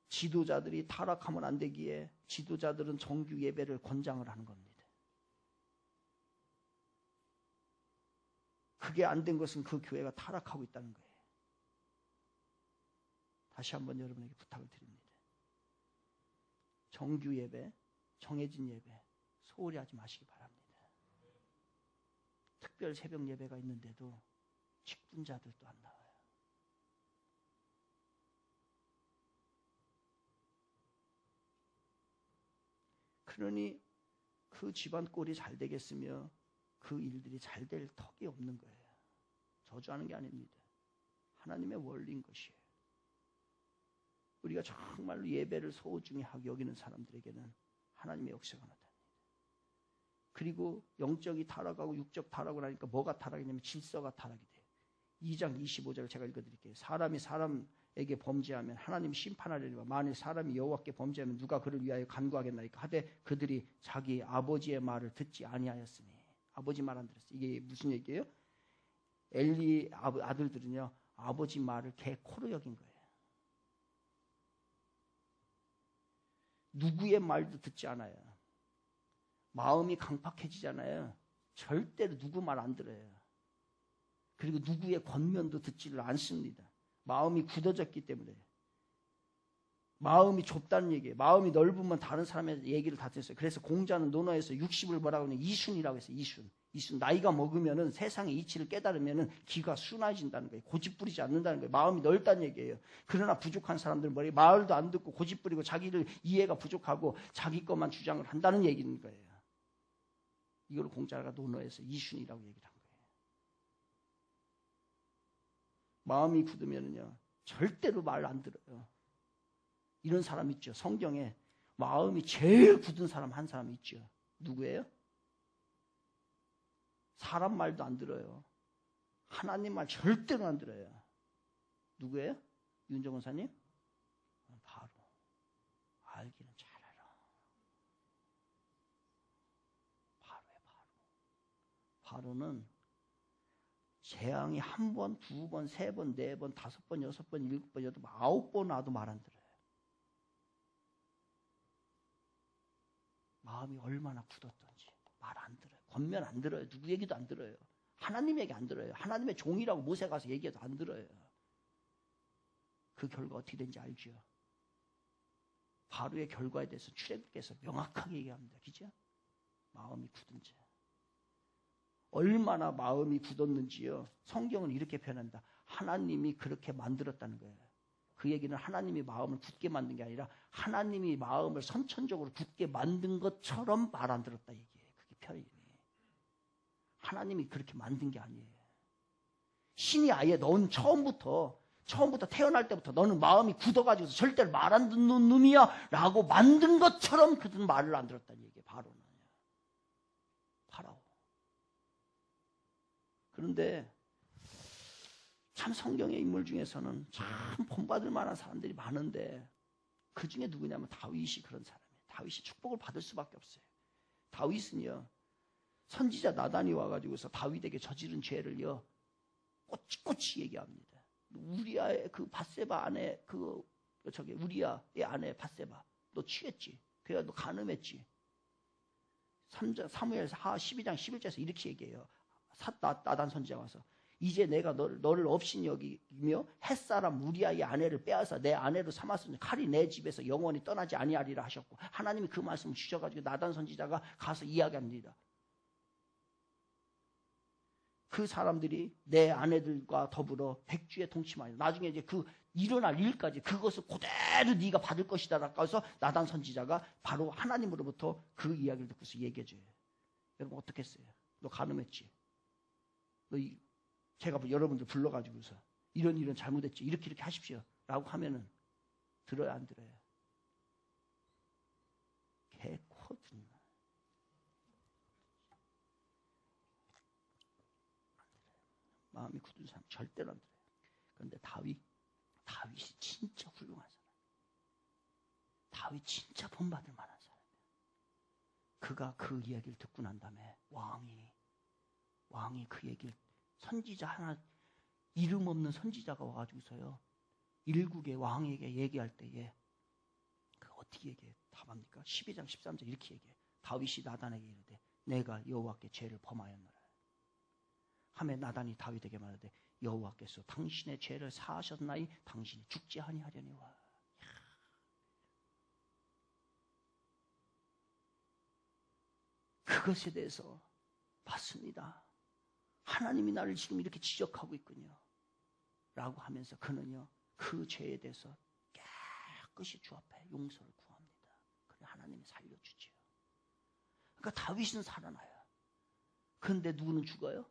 지도자들이 타락하면 안 되기에 지도자들은 정규 예배를 권장을 하는 겁니다. 그게 안 된 것은 그 교회가 타락하고 있다는 거예요. 다시 한번 여러분에게 부탁을 드립니다. 정규 예배, 정해진 예배 소홀히 하지 마시기 바랍니다. 특별 새벽 예배가 있는데도 직분자들도 안 나와요. 그러니 그 집안 꼴이 잘 되겠으며 그 일들이 잘 될 턱이 없는 거예요. 저주하는 게 아닙니다. 하나님의 원리인 것이에요. 우리가 정말로 예배를 소중히 하게 여기는 사람들에게는 하나님의 역사가 나타납니다. 그리고 영적이 타락하고 육적 타락을 하니까 뭐가 타락이냐면 질서가 타락이 돼요. 2장 25절을 제가 읽어드릴게요. 사람이 사람에게 범죄하면 하나님이 심판하려니와 만일 사람이 여호와께 범죄하면 누가 그를 위하여 간구하겠나이까 하되 그들이 자기 아버지의 말을 듣지 아니하였으니. 아버지 말 안 들었어요. 이게 무슨 얘기예요? 엘리 아들들은요 아버지 말을 개코로 여긴 거예요. 누구의 말도 듣지 않아요. 마음이 강팍해지잖아요. 절대로 누구 말 안 들어요. 그리고 누구의 권면도 듣지를 않습니다. 마음이 굳어졌기 때문에. 마음이 좁다는 얘기예요. 마음이 넓으면 다른 사람의 얘기를 다 듣어요. 그래서 공자는 논어에서 60을 뭐라고 하냐 이순이라고 했어요. 이순. 나이가 먹으면은 세상의 이치를 깨달으면은 기가 순해진다는 거예요. 고집부리지 않는다는 거예요. 마음이 넓다는 얘기예요. 그러나 부족한 사람들은 뭐예요? 말도 안 듣고 고집부리고 자기를 이해가 부족하고 자기 것만 주장을 한다는 얘기인 거예요. 이걸 공자가 논어에서 이순이라고 얘기를 한 거예요. 마음이 굳으면은요 절대로 말 안 들어요. 이런 사람 있죠. 성경에 마음이 제일 굳은 사람 한 사람 있죠. 누구예요? 사람 말도 안 들어요. 하나님 말 절대로 안 들어요. 누구예요? 윤정 원사님? 바로. 알기는 잘 알아. 바로야, 바로. 바로는 재앙이 한 번, 두 번, 세 번, 네 번, 다섯 번, 여섯 번, 일곱 번, 여덟 번, 아홉 번 와도 말 안 들어요. 마음이 얼마나 굳었던지 말 안 들어요. 권면 안 들어요. 누구 얘기도 안 들어요. 하나님 얘기 안 들어요. 하나님의 종이라고 못에 가서 얘기해도 안 들어요. 그 결과 어떻게 된지 알죠? 바로의 결과에 대해서 출애굽께서 명확하게 얘기합니다. 그죠? 마음이 굳은 자. 얼마나 마음이 굳었는지요. 성경은 이렇게 표현한다. 하나님이 그렇게 만들었다는 거예요. 그 얘기는 하나님이 마음을 굳게 만든 게 아니라 하나님이 마음을 선천적으로 굳게 만든 것처럼 말 안 들었다 얘기예요. 그게 표현이. 하나님이 그렇게 만든 게 아니에요. 신이 아예 넌 처음부터 태어날 때부터 너는 마음이 굳어가지고 절대로 말 안 듣는 놈이야 라고 만든 것처럼 그들은 말을 안 들었다는 얘기예요. 바로는. 파라오. 그런데 참 성경의 인물 중에서는 참 본받을 만한 사람들이 많은데 그 중에 누구냐면 다윗이 그런 사람이에요. 다윗이 축복을 받을 수밖에 없어요. 다윗은요. 선지자 나단이 와가지고서 다윗에게 저지른 죄를요. 꼬치꼬치 얘기합니다. 우리아의 그 밧세바 아내 우리아의 아내 밧세바 너 취했지? 그래야 너 간음했지? 사무엘 하 12장 11절에서 이렇게 얘기해요. 나단 선지자 와서 이제 내가 너를 없인 여기며 햇사람 우리아의 아내를 빼앗아 내 아내로 삼았으니 칼이 내 집에서 영원히 떠나지 아니하리라 하셨고 하나님이 그 말씀을 주셔가지고 나단 선지자가 가서 이야기합니다. 그 사람들이 내 아내들과 더불어 백주에 동침하여 나중에 이제 그 일어날 일까지 그것을 그대로 네가 받을 것이다라고 해서 나단 선지자가 바로 하나님으로부터 그 이야기를 듣고서 얘기해줘요. 여러분 어떻게 했어요? 너 간음했지? 제가 여러분들 불러가지고서 이런 잘못했지? 이렇게 하십시오 라고 하면은 들어요 안 들어요? 개코든 마음이 굳은 사람 절대로 안 들어요. 그런데 다윗이 진짜 훌륭한 사람. 다윗 진짜 본받을 만한 사람이에요. 그가 그 이야기를 듣고 난 다음에 왕이 그 얘기를 선지자 하나 이름 없는 선지자가 와가지고서요. 일국의 왕에게 얘기할 때에 그 어떻게 얘기해? 답합니까? 12장 13절 이렇게 얘기해. 다윗이 나단에게 이르되 내가 여호와께 죄를 범하였노라. 하매 나단이 다윗에게 말하되 여호와께서 당신의 죄를 사하셨나이 당신이 죽지 아니하려니와. 그것에 대해서 봤습니다. 하나님이 나를 지금 이렇게 지적하고 있군요. 라고 하면서 그는요. 그 죄에 대해서 깨끗이 주 앞에 용서를 구합니다. 그래 하나님이 살려주지요. 그러니까 다윗은 살아나요. 그런데 누구는 죽어요?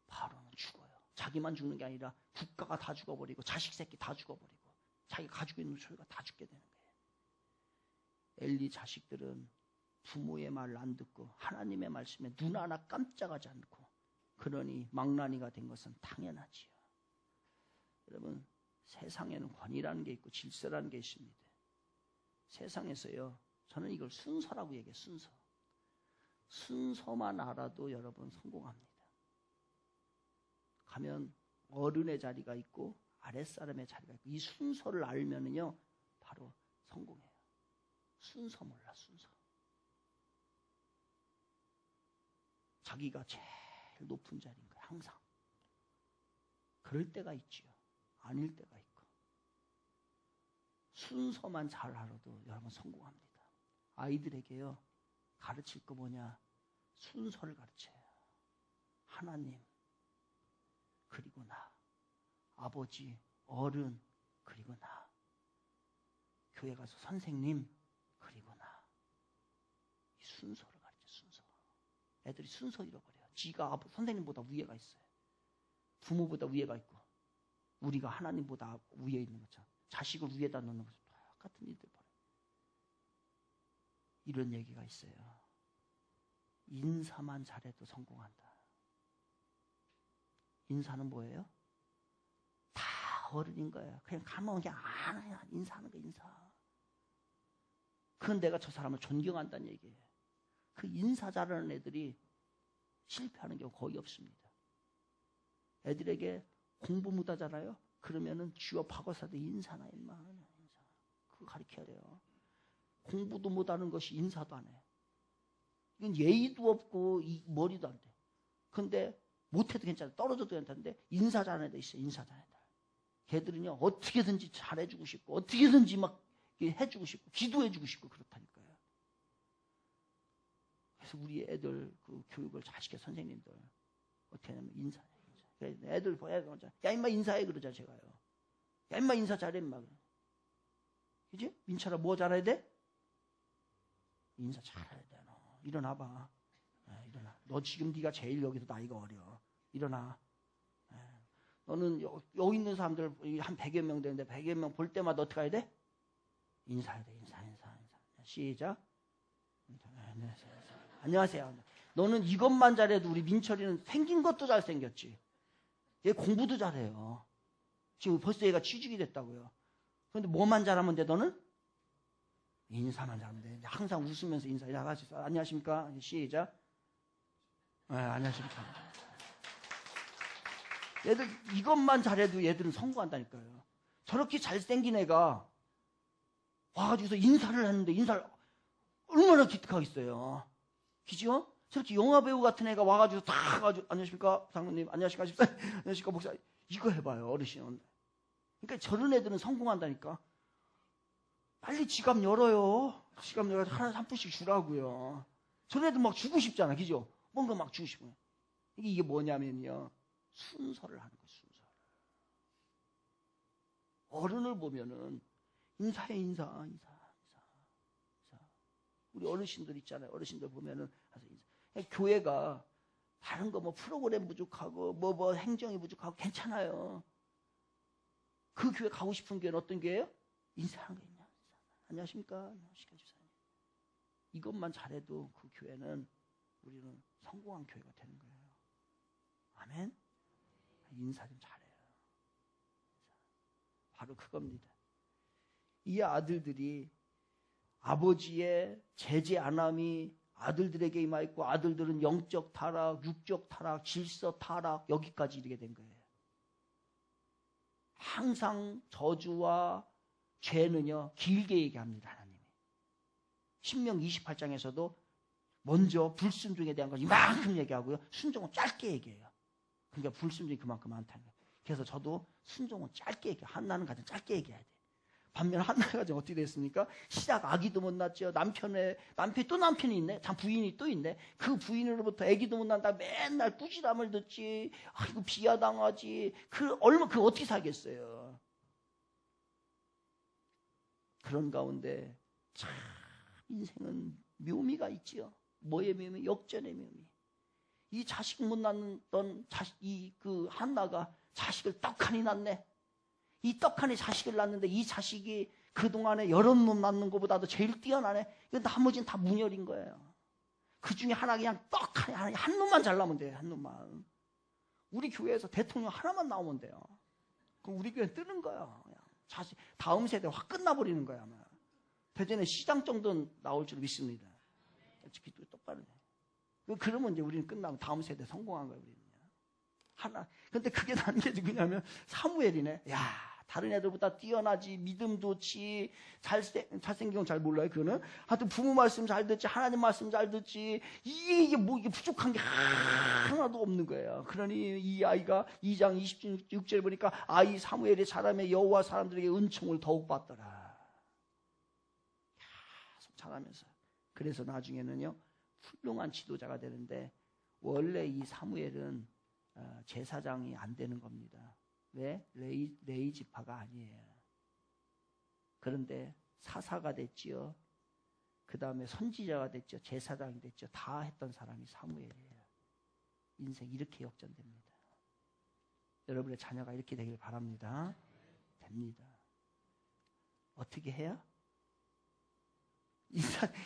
바로는 죽어요. 자기만 죽는 게 아니라 국가가 다 죽어버리고 자식 새끼 다 죽어버리고 자기가 가지고 있는 소유가 다 죽게 되는 거예요. 엘리 자식들은 부모의 말을 안 듣고 하나님의 말씀에 눈 하나 깜짝하지 않고 그러니 망나니가 된 것은 당연하지요. 여러분 세상에는 권위라는 게 있고 질서라는 게 있습니다. 세상에서요. 저는 이걸 순서라고 얘기해요. 순서만 알아도 여러분 성공합니다. 가면 어른의 자리가 있고 아랫사람의 자리가 있고 이 순서를 알면은요 바로 성공해요. 순서 몰라 순서. 자기가 제일 높은 자리인 거예요. 항상. 그럴 때가 있지요. 아닐 때가 있고. 순서만 잘 알아도 여러분 성공합니다. 아이들에게요 가르칠 거 뭐냐? 순서를 가르쳐요. 하나님 그리고 나, 아버지, 어른, 그리고 나, 교회 가서 선생님, 그리고 나. 이 순서를 가르쳐, 순서. 애들이 순서 잃어버려요. 지가 선생님보다 위에가 있어요. 부모보다 위에가 있고, 우리가 하나님보다 위에 있는 것처럼 자식을 위에다 놓는 것처럼 똑같은 일들 벌어요. 이런 얘기가 있어요. 인사만 잘해도 성공한다. 인사는 뭐예요? 다 어른인 거예요. 그냥 가면 그냥 인사하는 거 인사. 그건 내가 저 사람을 존경한다는 얘기예요. 그 인사 잘하는 애들이 실패하는 경우 거의 없습니다. 애들에게 공부 못하잖아요. 그러면은 취업하고서도 인사나 인사. 그거 가르쳐야 돼요. 공부도 못하는 것이 인사도 안 해. 이건 예의도 없고 머리도 안 돼. 근데 못해도 괜찮아. 떨어져도 괜찮은데 인사 잘하는 애들 있어요. 인사 잘하는 애들. 걔들은요 어떻게든지 잘해주고 싶고 어떻게든지 막 해주고 싶고 기도해주고 싶고 그렇다니까요. 그래서 우리 애들 그 교육을 잘 시켜 선생님들 어떻게 하냐면 인사해. 애들 야 임마 인사해 그러자 제가요. 야 임마 인사 잘해 임마. 그지? 민철아 뭐 잘해야 돼? 인사 잘해야 돼. 너 일어나봐. 일어나. 너 지금 네가 제일 여기서 나이가 어려. 일어나. 너는 여기 있는 사람들 한 100여 명 되는데 100여 명 볼 때마다 어떻게 해야 돼? 인사해야 돼. 인사. 시작. 안녕하세요. 너는 이것만 잘해도 우리 민철이는 생긴 것도 잘생겼지. 얘 공부도 잘해요. 지금 벌써 얘가 취직이 됐다고요. 그런데 뭐만 잘하면 돼 너는? 인사만 잘하면 돼. 항상 웃으면서 인사해. 안녕하십니까? 시작. 안녕하십니까? 얘들 이것만 잘해도 얘들은 성공한다니까요. 저렇게 잘생긴 애가 와가지고서 인사를 했는데 인사를 얼마나 기특하겠어요. 그죠? 저렇게 영화배우 같은 애가 와가지고 다 가가지고 안녕하십니까 장로님, 안녕하십니까 집사님, 안녕하십니까 목사 이거 해봐요 어르신은. 그러니까 저런 애들은 성공한다니까. 빨리 지갑 열어요. 지갑 열어서 하나 한 푼씩 주라고요. 저런 애들 막 주고 싶잖아, 그죠? 뭔가 막 주고 싶어요. 이게 뭐냐면요 순서를 하는 거예요. 순서를. 어른을 보면은 인사해 인사. 우리 어르신들 있잖아요. 어르신들 보면은 교회가 다른 거 뭐 프로그램 부족하고 뭐 행정이 부족하고 괜찮아요. 그 교회 가고 싶은 교회는 어떤 교회예요? 인사하는 거 있냐? 안녕하십니까? 안녕하십니까? 주사님. 이것만 잘해도 그 교회는 우리는 성공한 교회가 되는 거예요. 아멘? 인사 좀 잘해요. 바로 그겁니다. 이 아들들이 아버지의 제재 안함이 아들들에게 임하였고 아들들은 영적 타락, 육적 타락, 질서 타락 여기까지 이르게 된 거예요. 항상 저주와 죄는요 길게 얘기합니다. 하나님이. 신명기 28장에서도 먼저 불순종에 대한 걸 이만큼 얘기하고요. 순종은 짧게 얘기해요. 그러니까 불순종이 그만큼 많다는 거예요. 그래서 저도 순종은 짧게 얘기해요. 한나는 가장 짧게 얘기해야 돼요. 반면 한나가 어떻게 됐습니까? 시작 아기도 못 낳죠. 남편이 또 남편이 있네. 참 부인이 또 있네. 그 부인으로부터 아기도 못 낳는다. 맨날 꾸지람을 듣지. 아이고 비하당하지. 그 어떻게 살겠어요. 그런 가운데 참 인생은 묘미가 있지요. 뭐의 묘미? 역전의 묘미. 이 자식 못 낳던 그 한나가 자식을 떡하니 낳네. 이 떡하니 자식을 낳는데 이 자식이 그동안에 여러 놈 낳는 것보다도 제일 뛰어나네. 나머지는 다 문열인 거예요. 그 중에 하나 그냥 떡하니 한 놈만 잘 나오면 돼요. 한 놈만. 우리 교회에서 대통령 하나만 나오면 돼요. 그럼 우리 교회는 뜨는 거예요. 그냥 자식 다음 세대 확 끝나버리는 거야. 아마. 대전에 시장 정도는 나올 줄 믿습니다. 기도 똑바로 해. 그러면 이제 우리는 끝나면 다음 세대 성공한 거예요. 우리는. 하나. 근데 그게 다른 게 누구냐면 사무엘이네. 야. 다른 애들보다 뛰어나지, 믿음 좋지, 잘생긴 건 잘 몰라요, 그거는. 하여튼 부모 말씀 잘 듣지, 하나님 말씀 잘 듣지, 이게 부족한 게 하나도 없는 거예요. 그러니 이 아이가 2장 26절 보니까 아이 사무엘이 자라며 여호와 사람들에게 은총을 더욱 받더라. 계속 자라면서. 그래서 나중에는요, 훌륭한 지도자가 되는데, 원래 이 사무엘은 제사장이 안 되는 겁니다. 왜? 레위 지파가 아니에요. 그런데 사사가 됐지요. 그 다음에 선지자가 됐죠. 제사장이 됐죠. 다 했던 사람이 사무엘이에요. 인생 이렇게 역전됩니다. 여러분의 자녀가 이렇게 되길 바랍니다. 됩니다. 어떻게 해야?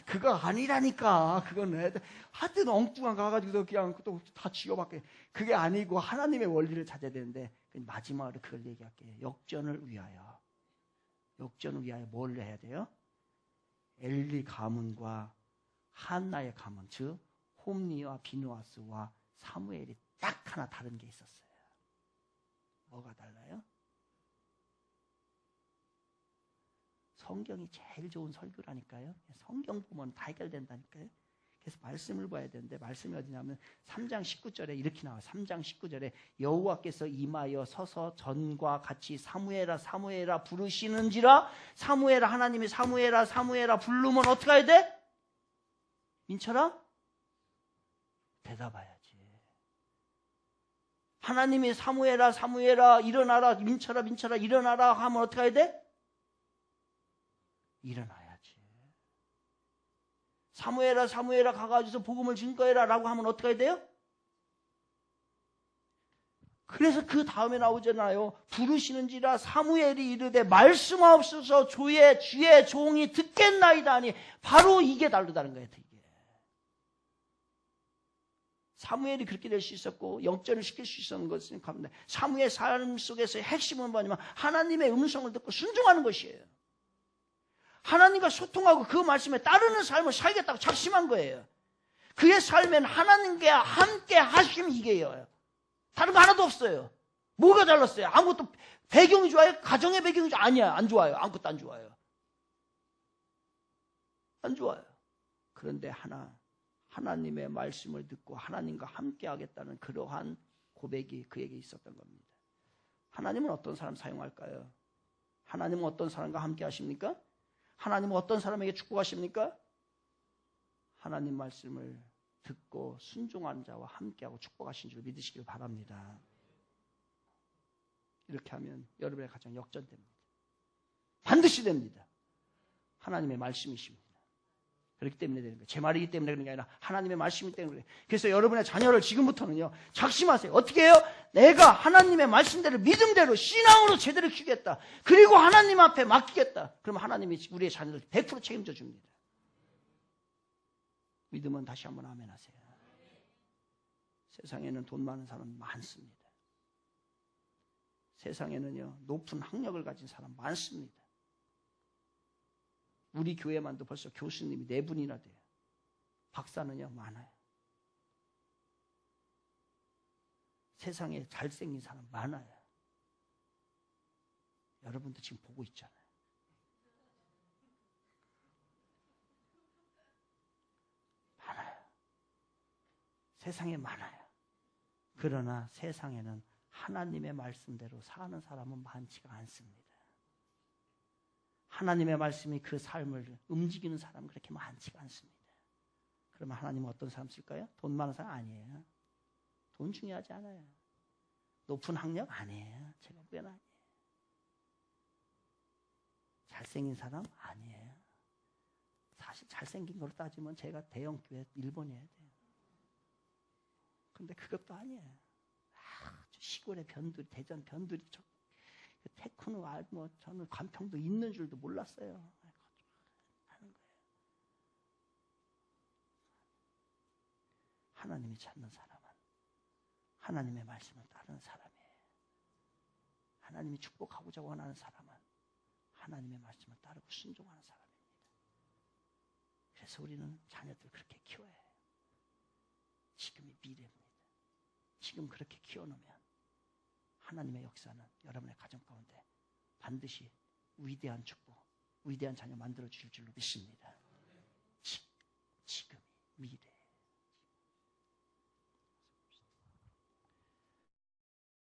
그거 아니라니까. 그거는 하여튼 엉뚱한 가가지고 그냥 또 다 지워밖에. 그게 아니고 하나님의 원리를 찾아야 되는데 마지막으로 그걸 얘기할게요. 역전을 위하여 뭘 해야 돼요? 엘리 가문과 한나의 가문, 즉 홈리와 비누아스와 사무엘이 딱 하나 다른 게 있었어요. 뭐가 달라요? 성경이 제일 좋은 설교라니까요. 성경 보면 다 해결된다니까요. 그래서 말씀을 봐야 되는데 말씀이 어디냐면 3장 19절에 이렇게 나와요. 3장 19절에 여호와께서 임하여 서서 전과 같이 사무엘아 사무엘아 부르시는지라. 사무엘아, 하나님이 사무엘아 사무엘아 부르면 어떻게 해야 돼? 민철아? 대답해야지. 하나님이 사무엘아 사무엘아 일어나라, 민철아 민철아 일어나라 하면 어떻게 해야 돼? 일어나야지. 사무엘아 사무엘아 가가지고서 복음을 증거해라 라고 하면 어떻게 해야 돼요? 그래서 그 다음에 나오잖아요. 부르시는지라 사무엘이 이르되 말씀하옵소서 주의 종이 듣겠나이다 하니 바로 이게 다르다는 거예요. 이게. 사무엘이 그렇게 될 수 있었고 역전을 시킬 수 있었는 것은 사무엘 삶 속에서 핵심은 뭐냐면 하나님의 음성을 듣고 순종하는 것이에요. 하나님과 소통하고 그 말씀에 따르는 삶을 살겠다고 작심한 거예요. 그의 삶엔 하나님과 함께 하심이 이게요. 다른 거 하나도 없어요. 뭐가 달랐어요? 아무것도. 배경이 좋아요? 가정의 배경이 좋아요? 아니야, 안 좋아요. 아무것도 안 좋아요. 안 좋아요. 그런데 하나님의 말씀을 듣고 하나님과 함께 하겠다는 그러한 고백이 그에게 있었던 겁니다. 하나님은 어떤 사람 사용할까요? 하나님은 어떤 사람과 함께 하십니까? 하나님은 어떤 사람에게 축복하십니까? 하나님 말씀을 듣고 순종하는 자와 함께하고 축복하신 줄 믿으시길 바랍니다. 이렇게 하면 여러분의 가정 역전됩니다. 반드시 됩니다. 하나님의 말씀이십니다. 그렇기 때문에 되는 거예요. 제 말이기 때문에 그런 게 아니라 하나님의 말씀이기 때문에 그래요. 그래서 여러분의 자녀를 지금부터는요, 작심하세요. 어떻게 해요? 내가 하나님의 말씀대로 믿음대로 신앙으로 제대로 키우겠다. 그리고 하나님 앞에 맡기겠다. 그러면 하나님이 우리의 자녀를 100% 책임져 줍니다. 믿으면 다시 한번 아멘 하세요. 세상에는 돈 많은 사람 많습니다. 세상에는요, 높은 학력을 가진 사람 많습니다. 우리 교회만도 벌써 교수님이 4분이나 돼요. 박사는요, 많아요. 세상에 잘생긴 사람 많아요. 여러분도 지금 보고 있잖아요. 많아요. 세상에 많아요. 그러나 세상에는 하나님의 말씀대로 사는 사람은 많지가 않습니다. 하나님의 말씀이 그 삶을 움직이는 사람은 그렇게 많지가 않습니다. 그러면 하나님은 어떤 사람 쓸까요? 돈 많은 사람 아니에요. 돈 중요하지 않아요. 높은 학력 아니에요. 제가 보기엔 아니에요. 잘생긴 사람 아니에요. 사실 잘생긴 걸로 따지면 제가 대형교회 1번이어야 돼요. 근데 그것도 아니에요. 아주 시골의 변두리, 대전 변두리 쪽 테크노 뭐 저는 관평도 있는 줄도 몰랐어요. 하는 거예요. 하나님이 찾는 사람은 하나님의 말씀을 따르는 사람이에요. 하나님이 축복하고자 원하는 사람은 하나님의 말씀을 따르고 순종하는 사람입니다. 그래서 우리는 자녀들 그렇게 키워야 해요. 지금이 미래입니다. 지금 그렇게 키워놓으면 하나님의 역사는 여러분의 가정 가운데 반드시 위대한 축복, 위대한 자녀 만들어 주실 줄로 믿습니다. 지금이 미래.